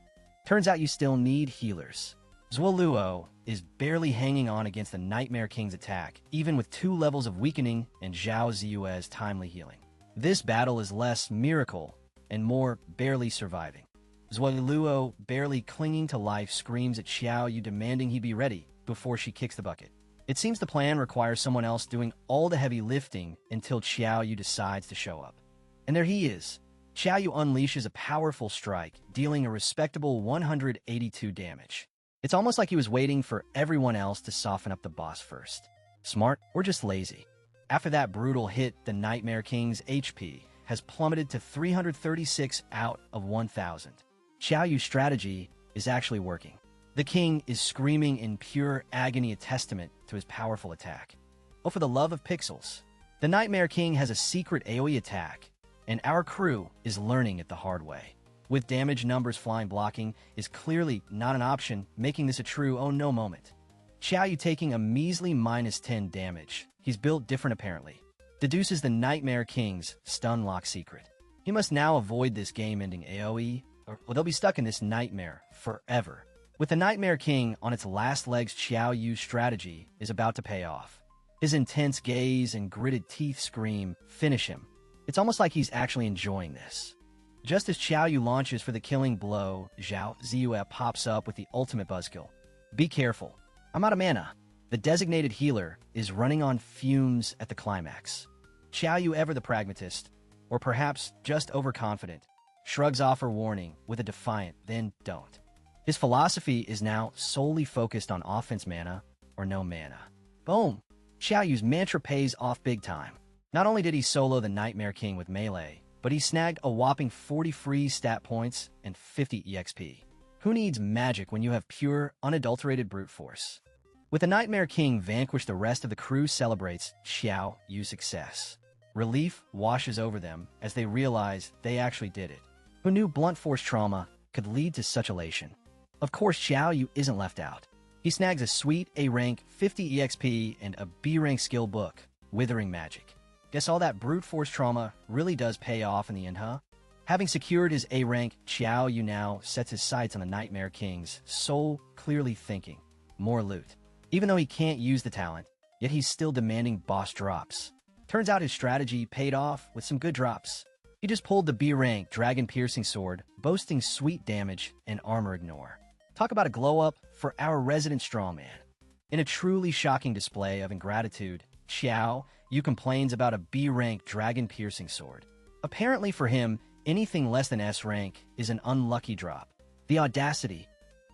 Turns out you still need healers. Zhuoluo is barely hanging on against the Nightmare King's attack, even with 2 levels of weakening and Zhao Ziyue's timely healing. This battle is less miracle and more barely surviving. Zhuoluo, barely clinging to life, screams at Xiao Yu, demanding he be ready before she kicks the bucket. It seems the plan requires someone else doing all the heavy lifting until Xiao Yu decides to show up. And there he is. Xiao Yu unleashes a powerful strike, dealing a respectable 182 damage. It's almost like he was waiting for everyone else to soften up the boss first. Smart or just lazy? After that brutal hit, the Nightmare King's HP has plummeted to 336 out of 1,000. Xiao Yu's strategy is actually working. The king is screaming in pure agony, a testament to his powerful attack. Oh, for the love of pixels. The Nightmare King has a secret AoE attack, and our crew is learning it the hard way. With damage numbers flying, blocking is clearly not an option, making this a true oh no moment. Xiao Yu taking a measly -10 damage. He's built different apparently. Deduces the Nightmare King's stun lock secret. He must now avoid this game-ending AoE, or they'll be stuck in this nightmare forever. With the Nightmare King on its last legs, Xiao Yu's strategy is about to pay off. His intense gaze and gritted teeth scream, "Finish him." It's almost like he's actually enjoying this. Just as Xiao Yu launches for the killing blow, Zhao Ziyue pops up with the ultimate buzzkill. Be careful. I'm out of mana. The designated healer is running on fumes at the climax. Xiao Yu, ever the pragmatist, or perhaps just overconfident, shrugs off her warning with a defiant, "Then don't." His philosophy is now solely focused on offense mana or no mana. Boom! Xiao Yu's mantra pays off big time. Not only did he solo the Nightmare King with melee, but he snagged a whopping 40 free stat points and 50 EXP. Who needs magic when you have pure, unadulterated brute force? With the Nightmare King vanquished, the rest of the crew celebrates Xiao Yu's success. Relief washes over them as they realize they actually did it. Who knew blunt force trauma could lead to such elation? Of course, Xiao Yu isn't left out. He snags a sweet A-rank, 50 EXP, and a B-rank skill book, Withering Magic. Guess all that brute force trauma really does pay off in the end, huh? Having secured his A-rank, Xiao Yu now sets his sights on the Nightmare King's soul, clearly thinking, more loot. Even though he can't use the talent, yet he's still demanding boss drops. Turns out his strategy paid off with some good drops. He just pulled the B-rank dragon-piercing sword, boasting sweet damage and armor ignore. Talk about a glow-up for our resident strongman. In a truly shocking display of ingratitude, Xiao Yu complains about a B-rank dragon-piercing sword. Apparently for him, anything less than S-rank is an unlucky drop. The audacity.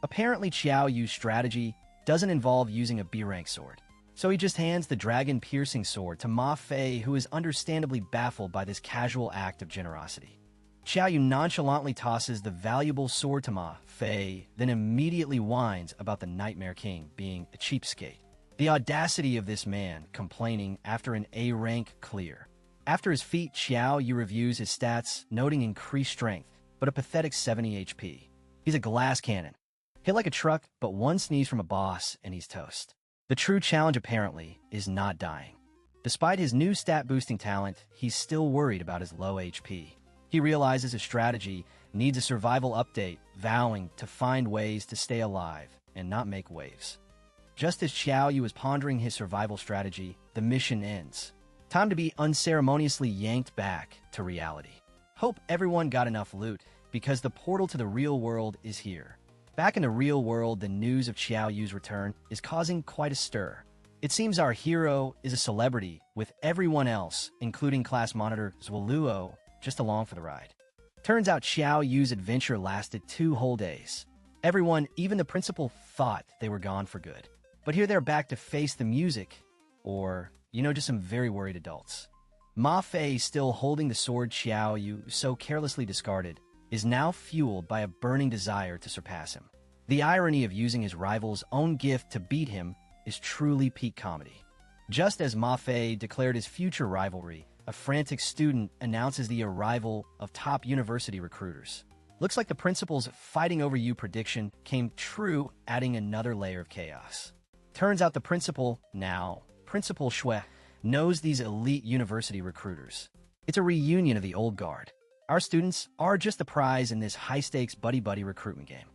Apparently Xiao Yu's strategy doesn't involve using a B-rank sword. So he just hands the dragon-piercing sword to Ma Fei, who is understandably baffled by this casual act of generosity. Xiao Yu nonchalantly tosses the valuable sword to Ma Fei, then immediately whines about the Nightmare King being a cheapskate. The audacity of this man complaining after an A-rank clear. After his feat, Xiao Yu reviews his stats, noting increased strength, but a pathetic 70 HP. He's a glass cannon. Hit like a truck, but one sneeze from a boss and he's toast. The true challenge, apparently, is not dying. Despite his new stat-boosting talent, he's still worried about his low HP. He realizes his strategy needs a survival update, vowing to find ways to stay alive and not make waves. Just as Xiao Yu is pondering his survival strategy, the mission ends. Time to be unceremoniously yanked back to reality. Hope everyone got enough loot, because the portal to the real world is here. Back in the real world, the news of Xiao Yu's return is causing quite a stir. It seems our hero is a celebrity, with everyone else, including class monitor Zhuoluo, just along for the ride. Turns out Xiao Yu's adventure lasted 2 whole days. Everyone, even the principal, thought they were gone for good. But here they're back to face the music, or just some very worried adults. Ma Fei, still holding the sword Xiao Yu so carelessly discarded, is now fueled by a burning desire to surpass him. The irony of using his rival's own gift to beat him is truly peak comedy. Just as Ma Fei declared his future rivalry, a frantic student announces the arrival of top university recruiters. Looks like the principal's fighting over you prediction came true, adding another layer of chaos. Turns out the principal, now Principal Shui, knows these elite university recruiters. It's a reunion of the old guard. Our students are just the prize in this high-stakes buddy-buddy recruitment game.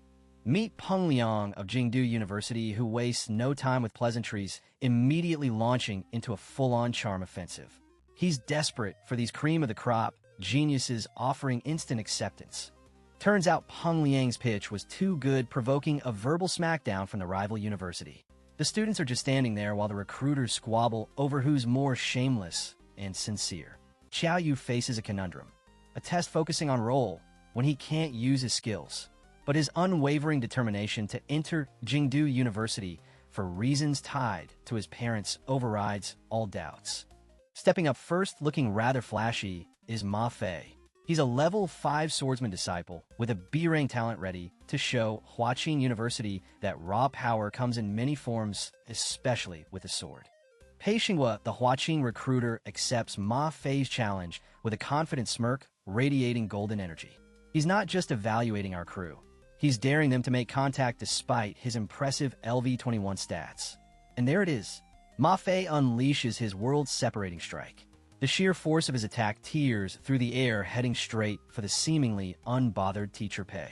Meet Peng Liang of Jingdu University, who wastes no time with pleasantries, immediately launching into a full-on charm offensive. He's desperate for these cream-of-the-crop geniuses offering instant acceptance. Turns out Peng Liang's pitch was too good, provoking a verbal smackdown from the rival university. The students are just standing there while the recruiters squabble over who's more shameless and sincere. Xiao Yu faces a conundrum, a test focusing on role when he can't use his skills. But his unwavering determination to enter Jingdu University for reasons tied to his parents overrides all doubts. Stepping up first, looking rather flashy, is Ma Fei. He's a level 5 swordsman disciple with a B-rank talent ready to show Huaqing University that raw power comes in many forms, especially with a sword. Pei Xinghua, the Huaqing recruiter, accepts Ma Fei's challenge with a confident smirk, radiating golden energy. He's not just evaluating our crew. He's daring them to make contact despite his impressive LV-21 stats. And there it is. Ma Fei unleashes his world-separating strike. The sheer force of his attack tears through the air, heading straight for the seemingly unbothered Teacher Pei.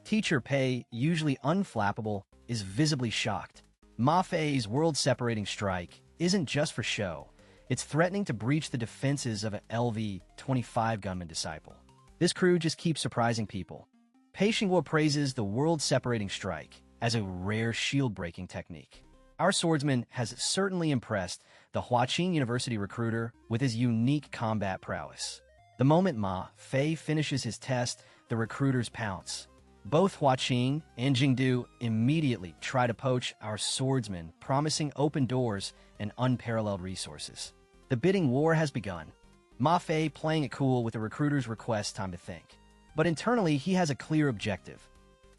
Teacher Pei, usually unflappable, is visibly shocked. Ma Fei's world-separating strike isn't just for show. It's threatening to breach the defenses of an LV-25 gunman disciple. This crew just keeps surprising people. Pei Xinghua praises the world-separating strike as a rare shield-breaking technique. Our swordsman has certainly impressed the Huaqing University recruiter with his unique combat prowess. The moment Ma Fei finishes his test, the recruiters pounce. Both Huaqing and Jingdu immediately try to poach our swordsman, promising open doors and unparalleled resources. The bidding war has begun. Ma Fei playing it cool with the recruiter's request time to think. But internally, he has a clear objective: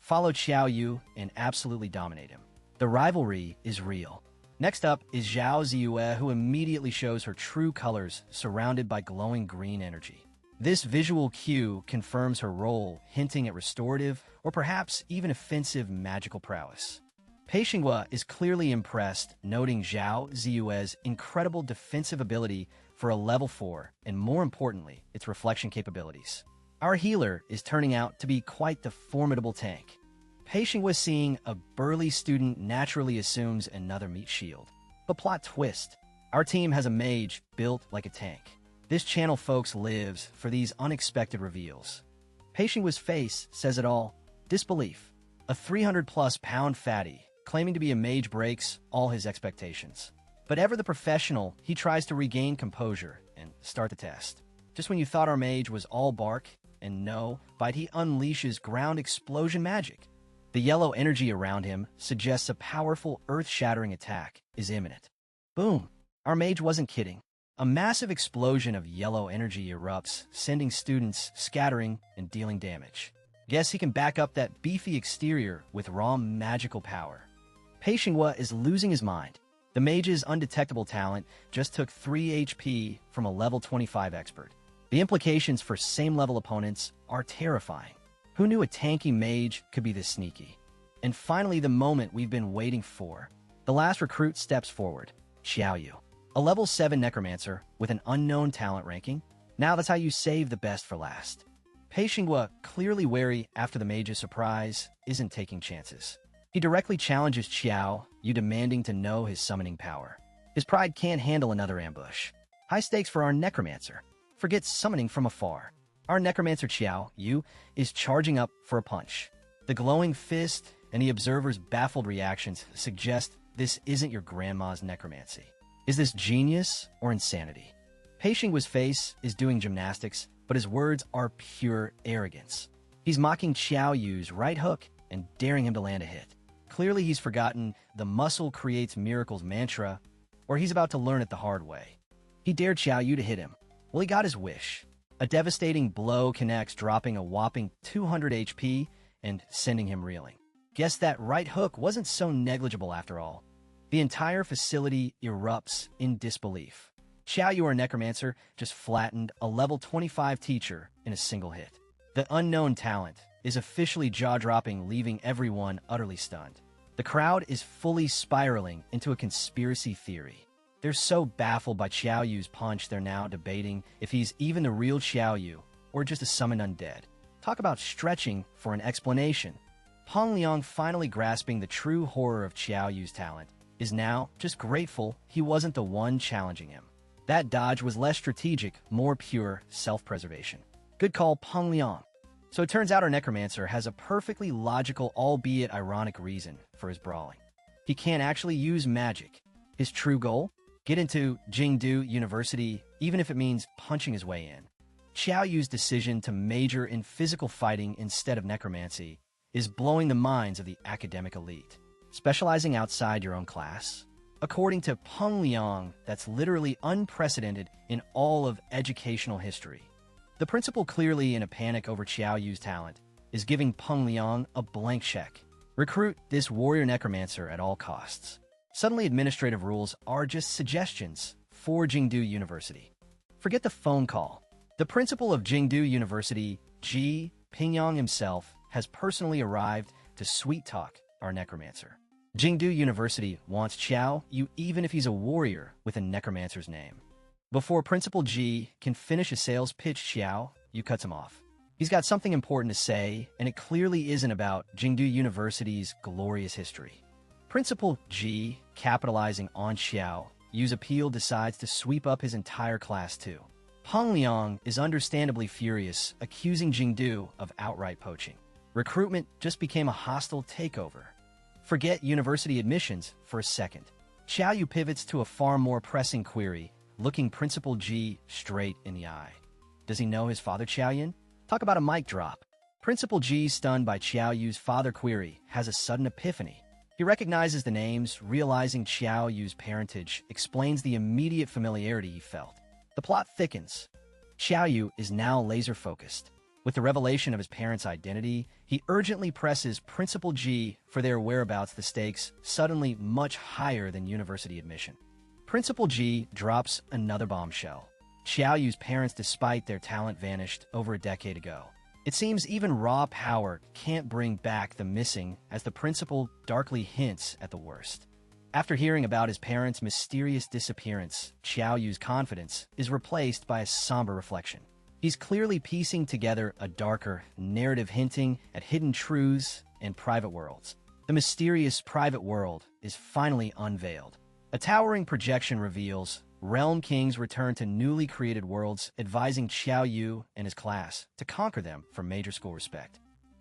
follow Xiao Yu and absolutely dominate him. The rivalry is real. Next up is Zhao Ziyue, who immediately shows her true colors, surrounded by glowing green energy. This visual cue confirms her role, hinting at restorative or perhaps even offensive magical prowess. Pei Xinghua is clearly impressed, noting Zhao Ziyue's incredible defensive ability for a level 4, and more importantly, its reflection capabilities. Our healer is turning out to be quite the formidable tank. Pei Xinghua, seeing a burly student, naturally assumes another meat shield. But plot twist, our team has a mage built like a tank. This channel, folks, lives for these unexpected reveals. Pei Xinghua's face says it all: disbelief. A 300-plus pound fatty claiming to be a mage breaks all his expectations. But ever the professional, he tries to regain composure and start the test. Just when you thought our mage was all bark and no bite, he unleashes ground explosion magic. The yellow energy around him suggests a powerful, earth-shattering attack is imminent. Boom! Our mage wasn't kidding. A massive explosion of yellow energy erupts, sending students scattering and dealing damage. Guess he can back up that beefy exterior with raw magical power. Pei Xinghua is losing his mind. The mage's undetectable talent just took 3 HP from a level 25 expert. The implications for same-level opponents are terrifying. Who knew a tanky mage could be this sneaky? And finally, the moment we've been waiting for. The last recruit steps forward, Xiao Yu, a level 7 necromancer with an unknown talent ranking. Now that's how you save the best for last. Pei Xinghua, clearly wary after the mage's surprise, isn't taking chances. He directly challenges Xiao Yu, demanding to know his summoning power. His pride can't handle another ambush. High stakes for our necromancer. Forgets summoning from afar. Our necromancer Xiao Yu is charging up for a punch. The glowing fist and the observer's baffled reactions suggest this isn't your grandma's necromancy. Is this genius or insanity? Pei Xinghua's face is doing gymnastics, but his words are pure arrogance. He's mocking Xiao Yu's right hook and daring him to land a hit. Clearly, he's forgotten the muscle creates miracles mantra. or he's about to learn it the hard way. He dared Xiao Yu to hit him. Well, he got his wish. A devastating blow connects, dropping a whopping 200 HP and sending him reeling. Guess that right hook wasn't so negligible after all. The entire facility erupts in disbelief. Xiao Yu, our necromancer, just flattened a level 25 teacher in a single hit. The unknown talent is officially jaw-dropping, leaving everyone utterly stunned. The crowd is fully spiraling into a conspiracy theory. They're so baffled by Xiao Yu's punch, they're now debating if he's even the real Xiao Yu or just a summoned undead. Talk about stretching for an explanation. Peng Liang, finally grasping the true horror of Xiao Yu's talent, is now just grateful he wasn't the one challenging him. That dodge was less strategic, more pure self-preservation. Good call, Peng Liang. So it turns out our necromancer has a perfectly logical, albeit ironic reason for his brawling. He can't actually use magic. His true goal? Get into Jingdu University, even if it means punching his way in. Xiao Yu's decision to major in physical fighting instead of necromancy is blowing the minds of the academic elite. Specializing outside your own class? According to Peng Liang, that's literally unprecedented in all of educational history. The principal, clearly in a panic over Xiao Yu's talent, is giving Peng Liang a blank check. Recruit this warrior necromancer at all costs. Suddenly, administrative rules are just suggestions for Jingdu University. Forget the phone call. The principal of Jingdu University, Ji Pingyang himself, has personally arrived to sweet-talk our necromancer. Jingdu University wants Xiao Yu even if he's a warrior with a necromancer's name. Before Principal Ji can finish a sales pitch, Xiao Yu cuts him off. He's got something important to say, and it clearly isn't about Jingdu University's glorious history. Principal Ji, capitalizing on Xiao Yu's appeal, decides to sweep up his entire class too. Peng Liang is understandably furious, accusing Jingdu of outright poaching. Recruitment just became a hostile takeover. Forget university admissions for a second. Xiao Yu pivots to a far more pressing query, looking Principal Ji straight in the eye. Does he know his father, Xiaoyan? Talk about a mic drop. Principal Ji, stunned by Xiao Yu's father query, has a sudden epiphany. He recognizes the names, realizing Xiao Yu's parentage explains the immediate familiarity he felt. The plot thickens. Xiao Yu is now laser-focused. With the revelation of his parents' identity, he urgently presses Principal Ji for their whereabouts, the stakes suddenly much higher than university admission. Principal Ji drops another bombshell. Xiao Yu's parents, despite their talent, vanished over a decade ago. It seems even raw power can't bring back the missing, as the principal darkly hints at the worst. After hearing about his parents' mysterious disappearance, Xiao Yu's confidence is replaced by a somber reflection. He's clearly piecing together a darker narrative hinting at hidden truths and private worlds. The mysterious private world is finally unveiled. A towering projection reveals Realm Kings return to newly created worlds, advising Xiao Yu and his class to conquer them for major school respect.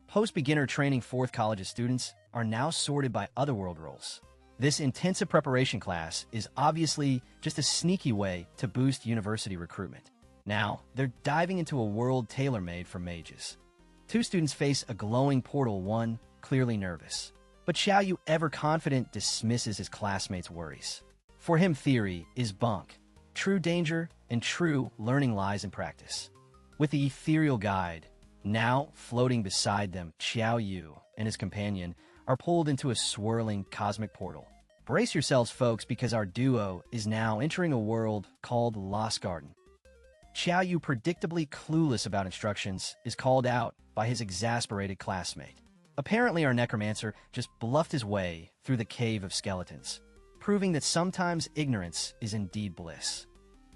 Post-beginner training 4th college's students are now sorted by otherworld roles. This intensive preparation class is obviously just a sneaky way to boost university recruitment. Now, they're diving into a world tailor-made for mages. 2 students face a glowing portal, one clearly nervous. But Xiao Yu, ever confident, dismisses his classmates' worries. For him, theory is bunk. True danger and true learning lies in practice. With the ethereal guide now floating beside them, Xiao Yu and his companion are pulled into a swirling cosmic portal. Brace yourselves, folks, because our duo is now entering a world called Lost Garden. Xiao Yu, predictably clueless about instructions, is called out by his exasperated classmate. Apparently, our necromancer just bluffed his way through the cave of skeletons, proving that sometimes ignorance is indeed bliss.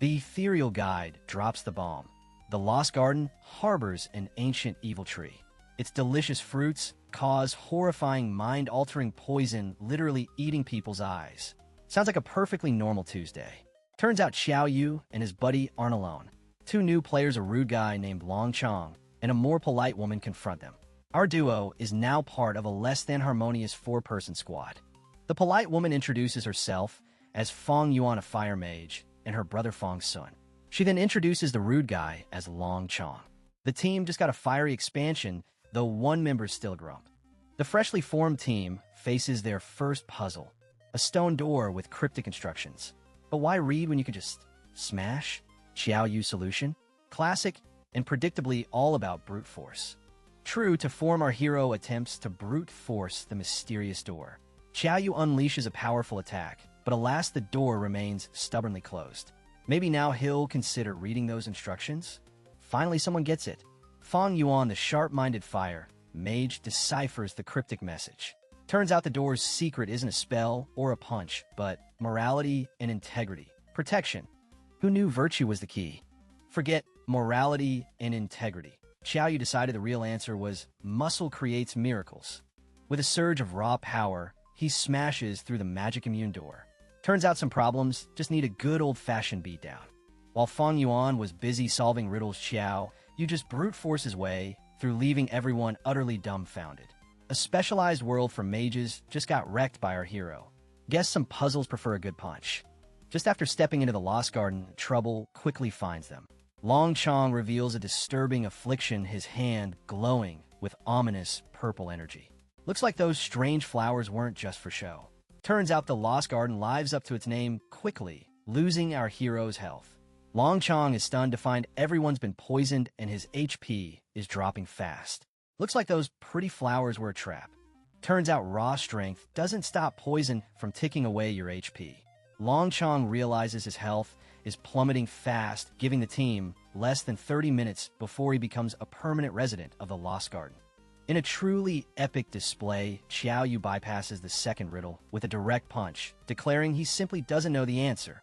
The ethereal guide drops the bomb. The Lost Garden harbors an ancient evil tree. Its delicious fruits cause horrifying, mind-altering poison, literally eating people's eyes. Sounds like a perfectly normal Tuesday. Turns out Xiao Yu and his buddy aren't alone. 2 new players, a rude guy named Long Chong and a more polite woman, confront them. Our duo is now part of a less-than-harmonious 4-person squad. The polite woman introduces herself as Fong Yuan, a fire mage, and her brother Fong Sun. She then introduces the rude guy as Long Chong. The team just got a fiery expansion, though one member's still a grump. The freshly formed team faces their first puzzle, a stone door with cryptic instructions. But why read when you could just smash? Xiao Yu solution? Classic and predictably all about brute force. True to form, our hero attempts to brute force the mysterious door. Xiao Yu unleashes a powerful attack, but alas, the door remains stubbornly closed. Maybe now he'll consider reading those instructions? Finally, someone gets it. Fang Yuan, the sharp-minded fire mage, deciphers the cryptic message. Turns out the door's secret isn't a spell or a punch, but morality and integrity. Protection. Who knew virtue was the key? Forget morality and integrity. Xiao Yu decided the real answer was muscle creates miracles. With a surge of raw power, he smashes through the magic immune door. Turns out some problems just need a good old-fashioned beatdown. While Fang Yuan was busy solving riddles, Xiao Yu just brute force his way through, leaving everyone utterly dumbfounded. A specialized world for mages just got wrecked by our hero. Guess some puzzles prefer a good punch. Just after stepping into the Lost Garden, trouble quickly finds them. Long Chong reveals a disturbing affliction, his hand glowing with ominous purple energy. Looks like those strange flowers weren't just for show. Turns out the Lost Garden lives up to its name, quickly losing our hero's health. Long Chong is stunned to find everyone's been poisoned and his HP is dropping fast. Looks like those pretty flowers were a trap. Turns out raw strength doesn't stop poison from ticking away your HP. Long Chong realizes his health is plummeting fast, giving the team less than 30 minutes before he becomes a permanent resident of the Lost Garden. In a truly epic display, Xiao Yu bypasses the second riddle with a direct punch, declaring he simply doesn't know the answer.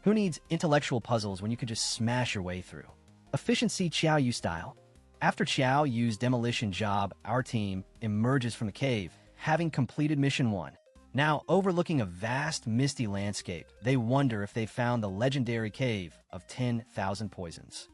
Who needs intellectual puzzles when you can just smash your way through? Efficiency Xiao Yu style. After Xiao Yu's demolition job, our team emerges from the cave, having completed Mission 1. Now, overlooking a vast, misty landscape, they wonder if they found the legendary cave of 10,000 poisons.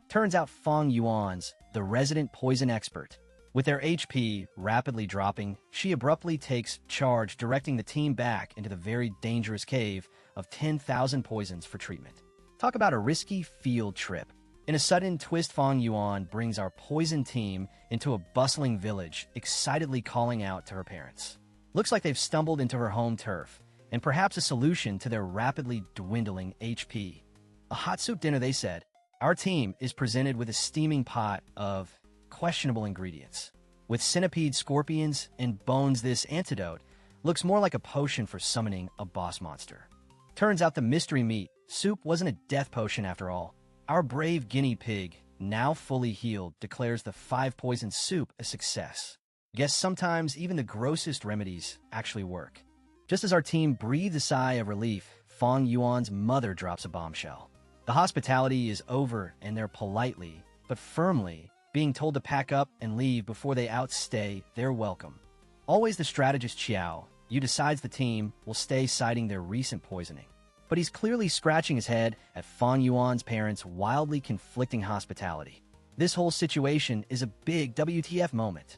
Turns out Fang Yuan's the resident poison expert. With their HP rapidly dropping, she abruptly takes charge, directing the team back into the very dangerous cave of 10,000 poisons for treatment. Talk about a risky field trip. In a sudden twist, Fang Yuan brings our poison team into a bustling village, excitedly calling out to her parents. Looks like they've stumbled into her home turf, and perhaps a solution to their rapidly dwindling HP. A hot soup dinner, they said. Our team is presented with a steaming pot of questionable ingredients. With centipede, scorpions, and bones, this antidote looks more like a potion for summoning a boss monster. Turns out the mystery meat soup wasn't a death potion after all. Our brave guinea pig, now fully healed, declares the 5-poison soup a success. Guess sometimes even the grossest remedies actually work. Just as our team breathes a sigh of relief, Fang Yuan's mother drops a bombshell. The hospitality is over and they're politely, but firmly, being told to pack up and leave before they outstay their welcome. Always the strategist Xiao Yu decides the team will stay, citing their recent poisoning. But he's clearly scratching his head at Fang Yuan's parents' wildly conflicting hospitality. This whole situation is a big WTF moment.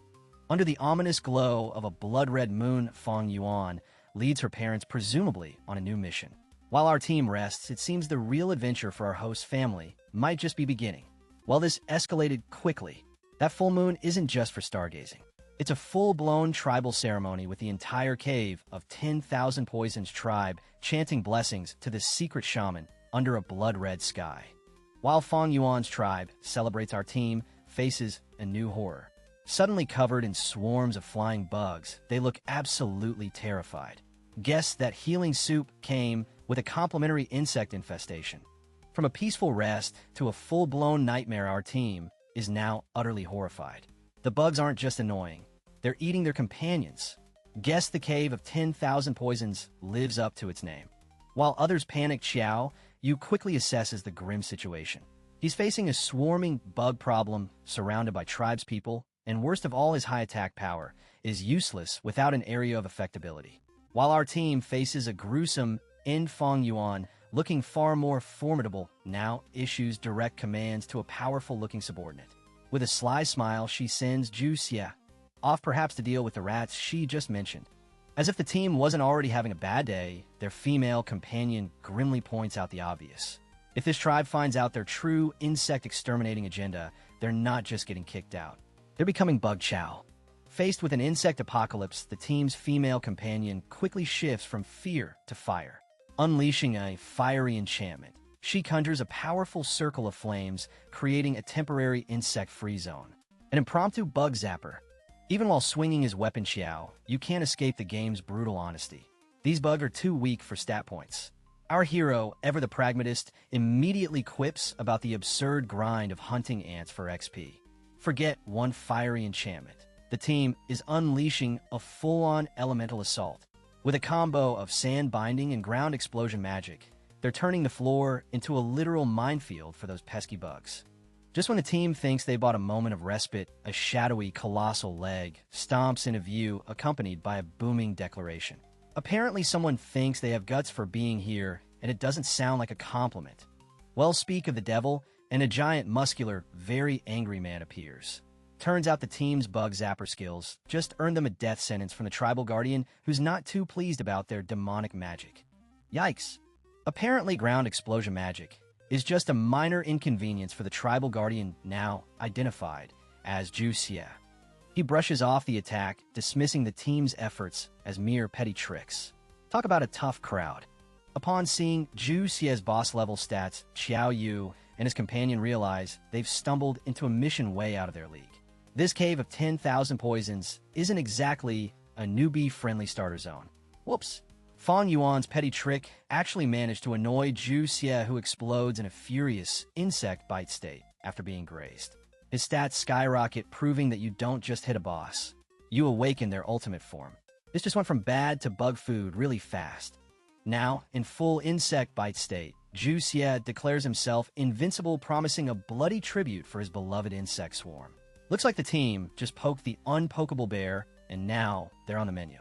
Under the ominous glow of a blood-red moon, Fang Yuan leads her parents presumably on a new mission. While our team rests, it seems the real adventure for our host family might just be beginning. While this escalated quickly, that full moon isn't just for stargazing. It's a full-blown tribal ceremony with the entire cave of 10,000 Poisons tribe chanting blessings to the secret shaman under a blood-red sky. While Fang Yuan's tribe celebrates, our team faces a new horror. Suddenly covered in swarms of flying bugs, they look absolutely terrified. Guess that healing soup came with a complimentary insect infestation. From a peaceful rest to a full-blown nightmare, our team is now utterly horrified. The bugs aren't just annoying, they're eating their companions. Guess the cave of 10,000 poisons lives up to its name. While others panic, Xiao Yu quickly assesses the grim situation. He's facing a swarming bug problem surrounded by tribespeople, and worst of all, his high attack power is useless without an area of effectability. While our team faces a gruesome Fang Yuan, looking far more formidable, now issues direct commands to a powerful-looking subordinate. With a sly smile, she sends Ju Xia off, perhaps to deal with the rats she just mentioned. As if the team wasn't already having a bad day, their female companion grimly points out the obvious. If this tribe finds out their true insect-exterminating agenda, they're not just getting kicked out. They're becoming bug chow. Faced with an insect apocalypse, the team's female companion quickly shifts from fear to fire. Unleashing a fiery enchantment, she conjures a powerful circle of flames, creating a temporary insect-free zone. An impromptu bug zapper. Even while swinging his weapon Xiao, you can't escape the game's brutal honesty. These bugs are too weak for stat points. Our hero, ever the pragmatist, immediately quips about the absurd grind of hunting ants for XP. Forget one fiery enchantment. The team is unleashing a full-on elemental assault. With a combo of sand binding and ground explosion magic, they're turning the floor into a literal minefield for those pesky bugs. Just when the team thinks they bought a moment of respite, a shadowy, colossal leg stomps into view, accompanied by a booming declaration. Apparently someone thinks they have guts for being here, and it doesn't sound like a compliment. Well, speak of the devil, and a giant, muscular, very angry man appears. Turns out the team's bug zapper skills just earned them a death sentence from the tribal guardian who's not too pleased about their demonic magic. Yikes. Apparently ground explosion magic is just a minor inconvenience for the tribal guardian, now identified as Zhu Xie. He brushes off the attack, dismissing the team's efforts as mere petty tricks. Talk about a tough crowd. Upon seeing Zhu Xie's boss-level stats, Xiao Yu and his companion realize they've stumbled into a mission way out of their league. This cave of 10,000 poisons isn't exactly a newbie-friendly starter zone. Whoops. Fang Yuan's petty trick actually managed to annoy Zhu Xie, who explodes in a furious insect bite state after being grazed. His stats skyrocket, proving that you don't just hit a boss. You awaken their ultimate form. This just went from bad to bug food really fast. Now, in full insect bite state, Zhu Xie declares himself invincible, promising a bloody tribute for his beloved insect swarm. Looks like the team just poked the unpokable bear, and now they're on the menu.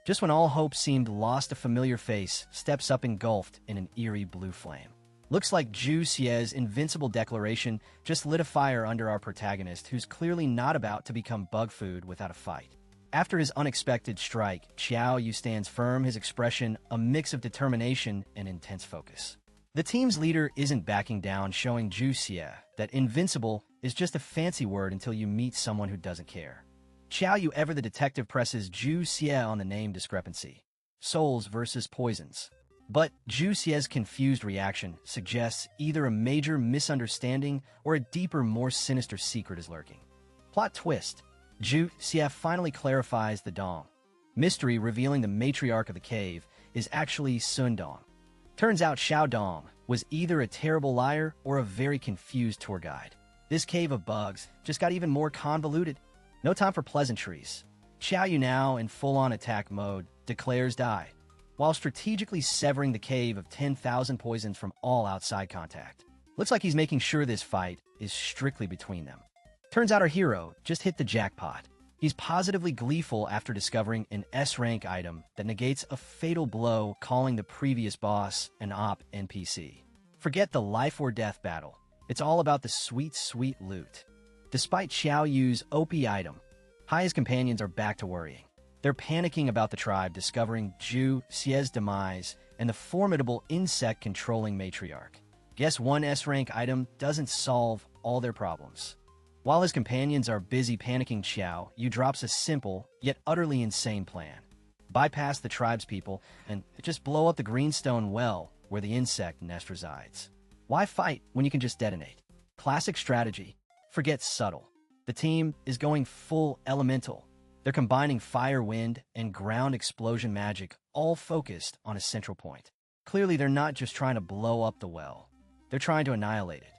Just when all hope seemed lost, a familiar face steps up engulfed in an eerie blue flame. Looks like Zhu Xie's invincible declaration just lit a fire under our protagonist, who's clearly not about to become bug food without a fight. After his unexpected strike, Xiao Yu stands firm, his expression a mix of determination and intense focus. The team's leader isn't backing down, showing Zhu Xie that invincible is just a fancy word until you meet someone who doesn't care. Xiao Yu, ever the detective, presses Zhu Xie on the name discrepancy. Souls versus poisons. But Zhu Xie's confused reaction suggests either a major misunderstanding or a deeper, more sinister secret is lurking. Plot twist. Zhu Xie finally clarifies the Dong. Mystery, revealing the matriarch of the cave is actually Sun Dong. Turns out Xiao Dong was either a terrible liar or a very confused tour guide. This cave of bugs just got even more convoluted. No time for pleasantries. Xiao Yu, now in full-on attack mode, declares die, while strategically severing the cave of 10,000 poisons from all outside contact. Looks like he's making sure this fight is strictly between them. Turns out our hero just hit the jackpot. He's positively gleeful after discovering an S-rank item that negates a fatal blow, calling the previous boss an OP NPC. Forget the life or death battle. It's all about the sweet, sweet loot. Despite Xiao Yu's OP item, Hai's companions are back to worrying. They're panicking about the tribe discovering Zhu Xie's demise and the formidable insect-controlling matriarch. Guess one S-rank item doesn't solve all their problems. While his companions are busy panicking, Xiao Yu drops a simple, yet utterly insane plan. Bypass the tribespeople and just blow up the greenstone well where the insect nest resides. Why fight when you can just detonate? Classic strategy. Forget subtle. The team is going full elemental. They're combining fire, wind, and ground explosion magic, all focused on a central point. Clearly, they're not just trying to blow up the well. They're trying to annihilate it.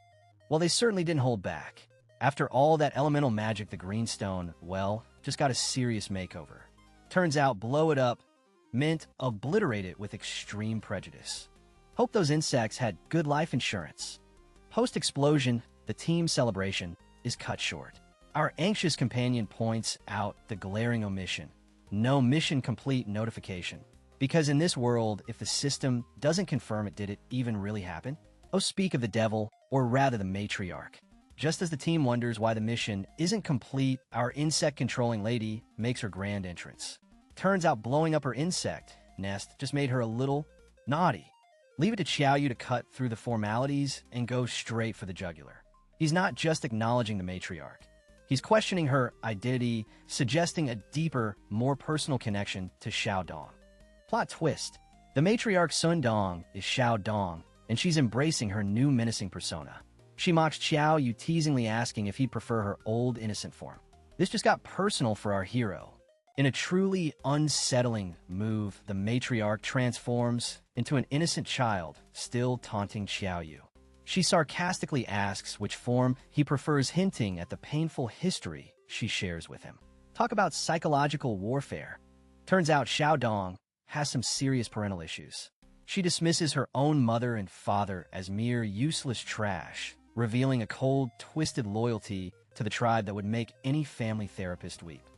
Well, they certainly didn't hold back. After all that elemental magic, the greenstone, well, just got a serious makeover. Turns out, blow it up meant obliterate it with extreme prejudice. Hope those insects had good life insurance. Post-explosion, the team celebration is cut short. Our anxious companion points out the glaring omission. No mission complete notification. Because in this world, if the system doesn't confirm it, did it even really happen? Oh, speak of the devil, or rather the matriarch. Just as the team wonders why the mission isn't complete, our insect-controlling lady makes her grand entrance. Turns out blowing up her insect nest just made her a little naughty. Leave it to Xiao Yu to cut through the formalities and go straight for the jugular. He's not just acknowledging the matriarch. He's questioning her identity, suggesting a deeper, more personal connection to Xiao Dong. Plot twist. The matriarch Sun Dong is Xiao Dong, and she's embracing her new menacing persona. She mocks Xiao Yu, teasingly asking if he'd prefer her old innocent form. This just got personal for our hero. In a truly unsettling move, the matriarch transforms into an innocent child, still taunting Xiao Yu. She sarcastically asks which form he prefers, hinting at the painful history she shares with him. Talk about psychological warfare. Turns out Xiao Dong has some serious parental issues. She dismisses her own mother and father as mere useless trash, revealing a cold, twisted loyalty to the tribe that would make any family therapist weep.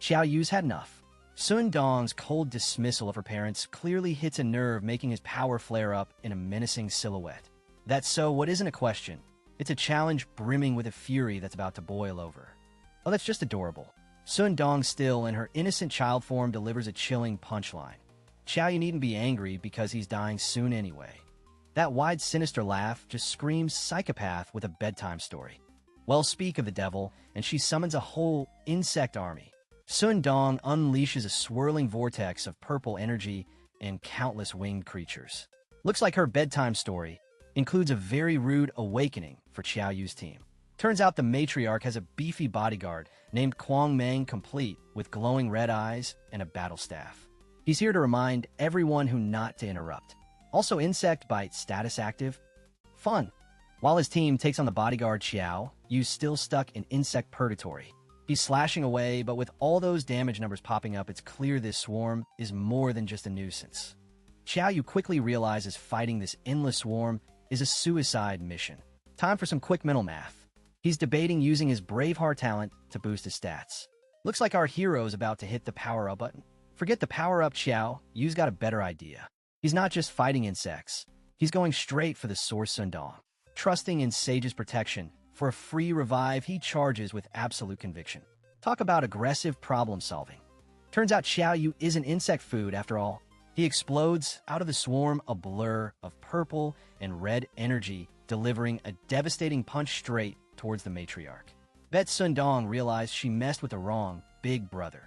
Xiao Yu's had enough. Sun Dong's cold dismissal of her parents clearly hits a nerve, making his power flare up in a menacing silhouette. That's so what isn't a question. It's a challenge brimming with a fury that's about to boil over. Oh, that's just adorable. Sun Dong, still in her innocent child form, delivers a chilling punchline. Xiao Yu needn't be angry because he's dying soon anyway. That wide, sinister laugh just screams psychopath with a bedtime story. Well, speak of the devil, and she summons a whole insect army. Sun Dong unleashes a swirling vortex of purple energy and countless winged creatures. Looks like her bedtime story includes a very rude awakening for Xiao Yu's team. Turns out the matriarch has a beefy bodyguard named Kwang Meng, complete with glowing red eyes and a battle staff. He's here to remind everyone who not to interrupt. Also, insect bite status active. Fun. While his team takes on the bodyguard Xiao, Yu's still stuck in insect purgatory. He's slashing away, but with all those damage numbers popping up, it's clear this swarm is more than just a nuisance. Xiao Yu quickly realizes fighting this endless swarm is a suicide mission. Time for some quick mental math. He's debating using his Braveheart talent to boost his stats. Looks like our hero's about to hit the power-up button. Forget the power-up, Xiao. Yu's got a better idea. He's not just fighting insects. He's going straight for the source Sun Dong. Trusting in Sage's protection, for a free revive, he charges with absolute conviction. Talk about aggressive problem-solving. Turns out Xiao Yu isn't insect food after all. He explodes out of the swarm, a blur of purple and red energy, delivering a devastating punch straight towards the matriarch. Bet Sun Dong realized she messed with the wrong big brother.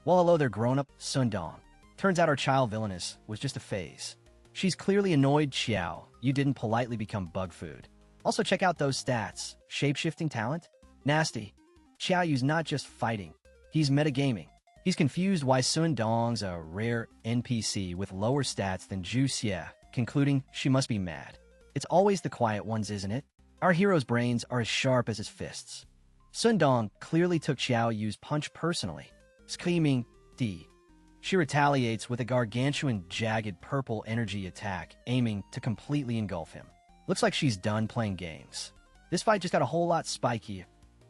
Well, hello there, grown-up Sun Dong. Turns out our child villainess was just a phase. She's clearly annoyed Xiao Yu didn't politely become bug food. Also, check out those stats. Shape-shifting talent? Nasty. Xiao Yu's not just fighting. He's metagaming. He's confused why Sun Dong's a rare NPC with lower stats than Zhu Xie, concluding she must be mad. It's always the quiet ones, isn't it? Our hero's brains are as sharp as his fists. Sun Dong clearly took Xiao Yu's punch personally, screaming, D. She retaliates with a gargantuan, jagged purple energy attack, aiming to completely engulf him. Looks like she's done playing games. This fight just got a whole lot spikier.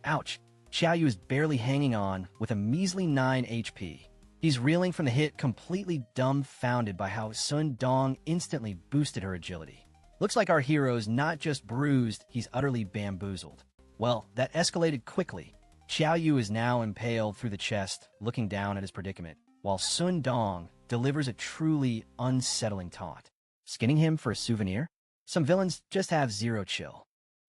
Ouch. Xiao Yu is barely hanging on with a measly 9 HP. He's reeling from the hit, completely dumbfounded by how Sun Dong instantly boosted her agility. Looks like our hero's not just bruised, he's utterly bamboozled. Well, that escalated quickly. Xiao Yu is now impaled through the chest, looking down at his predicament, while Sun Dong delivers a truly unsettling taunt. Skinning him for a souvenir? Some villains just have zero chill.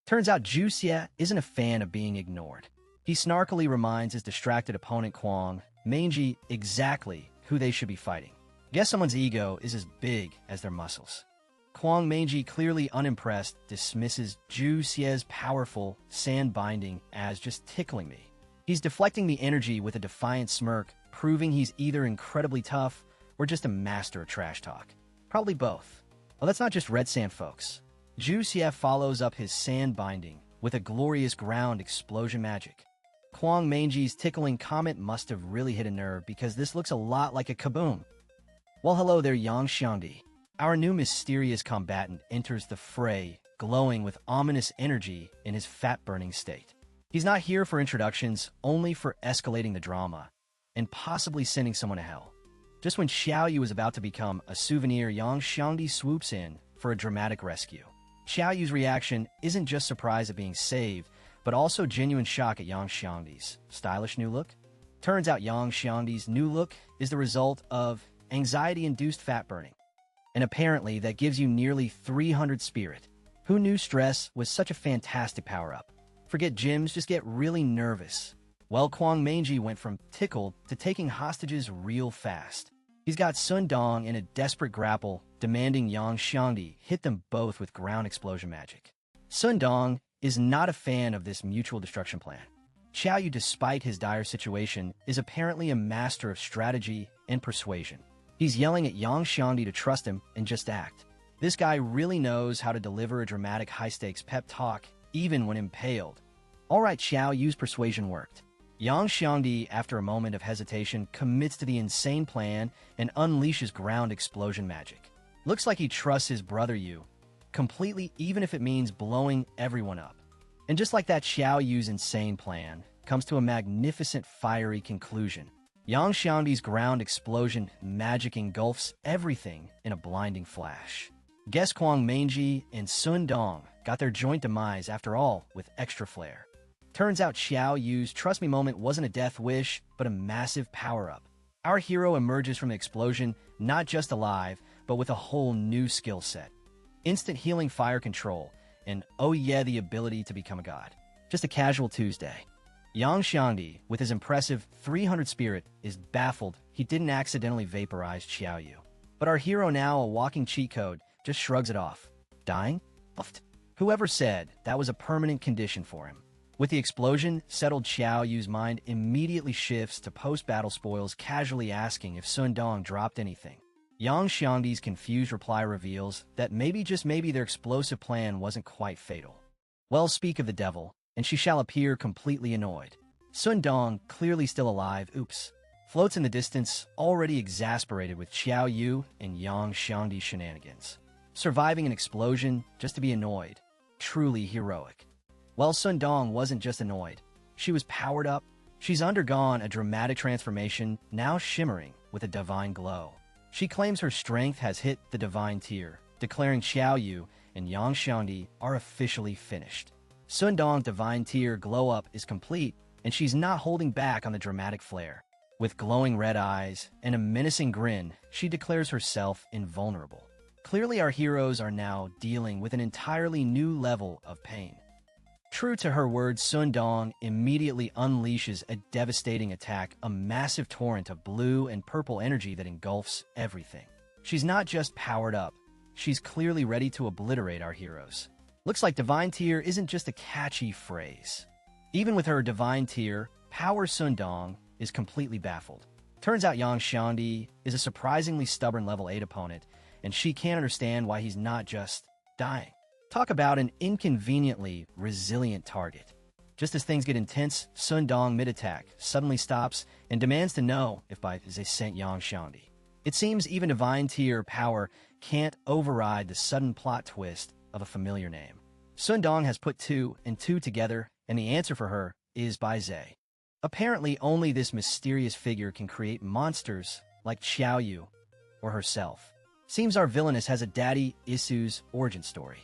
Turns out Zhu Xie isn't a fan of being ignored. He snarkily reminds his distracted opponent Kwang Meng exactly who they should be fighting. Guess someone's ego is as big as their muscles. Kwang Meng, clearly unimpressed, dismisses Zhu Xie's powerful sand binding as just tickling me. He's deflecting the energy with a defiant smirk, proving he's either incredibly tough or just a master of trash talk. Probably both. Well, that's not just red sand, folks. Zhu Xie follows up his sand binding with a glorious ground explosion magic. Kwang Meng's tickling comment must have really hit a nerve, because this looks a lot like a kaboom. Well, hello there, Yang Xiangdi. Our new mysterious combatant enters the fray, glowing with ominous energy in his fat-burning state. He's not here for introductions, only for escalating the drama, and possibly sending someone to hell. Just when Xiao Yu is about to become a souvenir, Yang Xiangdi swoops in for a dramatic rescue. Xiao Yu's reaction isn't just surprise at being saved, but also genuine shock at Yang Xiangdi's stylish new look. Turns out Yang Xiangdi's new look is the result of anxiety-induced fat burning. And apparently that gives you nearly 300 spirit. Who knew stress was such a fantastic power-up? Forget gyms, just get really nervous. Well, Kwang Meng went from tickled to taking hostages real fast. He's got Sun Dong in a desperate grapple, demanding Yang Xiangdi hit them both with ground explosion magic. Sun Dong is not a fan of this mutual destruction plan. Xiaoyu, despite his dire situation, is apparently a master of strategy and persuasion. He's yelling at Yang Xiangdi to trust him and just act. This guy really knows how to deliver a dramatic high-stakes pep talk, even when impaled. Alright, Xiaoyu's persuasion worked. Yang Xiangdi, after a moment of hesitation, commits to the insane plan and unleashes ground explosion magic. Looks like he trusts his brother Yu completely, even if it means blowing everyone up. And just like that, Xiaoyu's insane plan comes to a magnificent fiery conclusion. Yang Xiangdi's ground explosion magic engulfs everything in a blinding flash. Guess Kwang Mengji and Sun Dong got their joint demise after all with extra flair. Turns out Xiaoyu's trust me moment wasn't a death wish, but a massive power-up. Our hero emerges from the explosion not just alive, but with a whole new skill set. Instant healing fire control, and oh yeah, the ability to become a god. Just a casual Tuesday. Yang Xiangdi, with his impressive 300 spirit, is baffled he didn't accidentally vaporize Xiaoyu. But our hero, now a walking cheat code, just shrugs it off. Dying? Whoever said that was a permanent condition for him? With the explosion settled, Xiaoyu's mind immediately shifts to post-battle spoils, casually asking if Sun Dong dropped anything. Yang Xiangdi's confused reply reveals that maybe, just maybe, their explosive plan wasn't quite fatal. Well, speak of the devil, and she shall appear completely annoyed. Sun Dong, clearly still alive, floats in the distance, already exasperated with Xiaoyu and Yang Xiangdi's shenanigans. Surviving an explosion just to be annoyed. Truly heroic. Well, Sun Dong wasn't just annoyed. She was powered up. She's undergone a dramatic transformation, now shimmering with a divine glow. She claims her strength has hit the divine tier, declaring Xiaoyu and Yang Xiangdi are officially finished. Sun Dong's divine tier glow-up is complete, and she's not holding back on the dramatic flair. With glowing red eyes and a menacing grin, she declares herself invulnerable. Clearly, our heroes are now dealing with an entirely new level of pain. True to her words, Sun Dong immediately unleashes a devastating attack, a massive torrent of blue and purple energy that engulfs everything. She's not just powered up, she's clearly ready to obliterate our heroes. Looks like divine tier isn't just a catchy phrase. Even with her divine tier, power, Sun Dong is completely baffled. Turns out Yang Xiangdi is a surprisingly stubborn level 8 opponent, and she can't understand why he's not just dying. Talk about an inconveniently resilient target. Just as things get intense, Sun Dong mid-attack suddenly stops and demands to know if by they sent Yang Xiangdi. It seems even divine tier power can't override the sudden plot twist of a familiar name. Sun Dong has put 2 and 2 together, and the answer for her is Bai Zhe. Apparently, only this mysterious figure can create monsters like Xiaoyu or herself. Seems our villainess has a daddy issues origin story.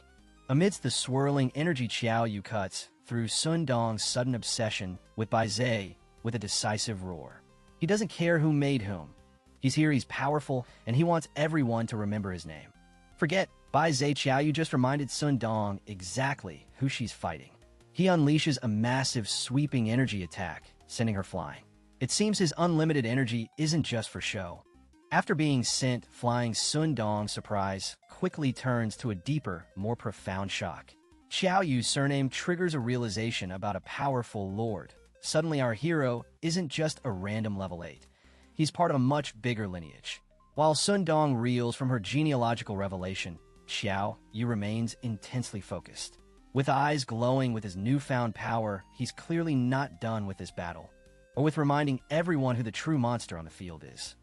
Amidst the swirling energy, Xiaoyu cuts through Sun Dong's sudden obsession with Bai Zhe with a decisive roar. He doesn't care who made whom. He's here, he's powerful, and he wants everyone to remember his name. Forget Bai Zhe, Xiaoyu just reminded Sun Dong exactly who she's fighting. He unleashes a massive sweeping energy attack, sending her flying. It seems his unlimited energy isn't just for show. After being sent flying, Sun Dong's surprise quickly turns to a deeper, more profound shock. Xiaoyu's surname triggers a realization about a powerful lord. Suddenly, our hero isn't just a random level 8. He's part of a much bigger lineage. While Sun Dong reels from her genealogical revelation, Xiaoyu remains intensely focused. With eyes glowing with his newfound power, he's clearly not done with this battle, or with reminding everyone who the true monster on the field is.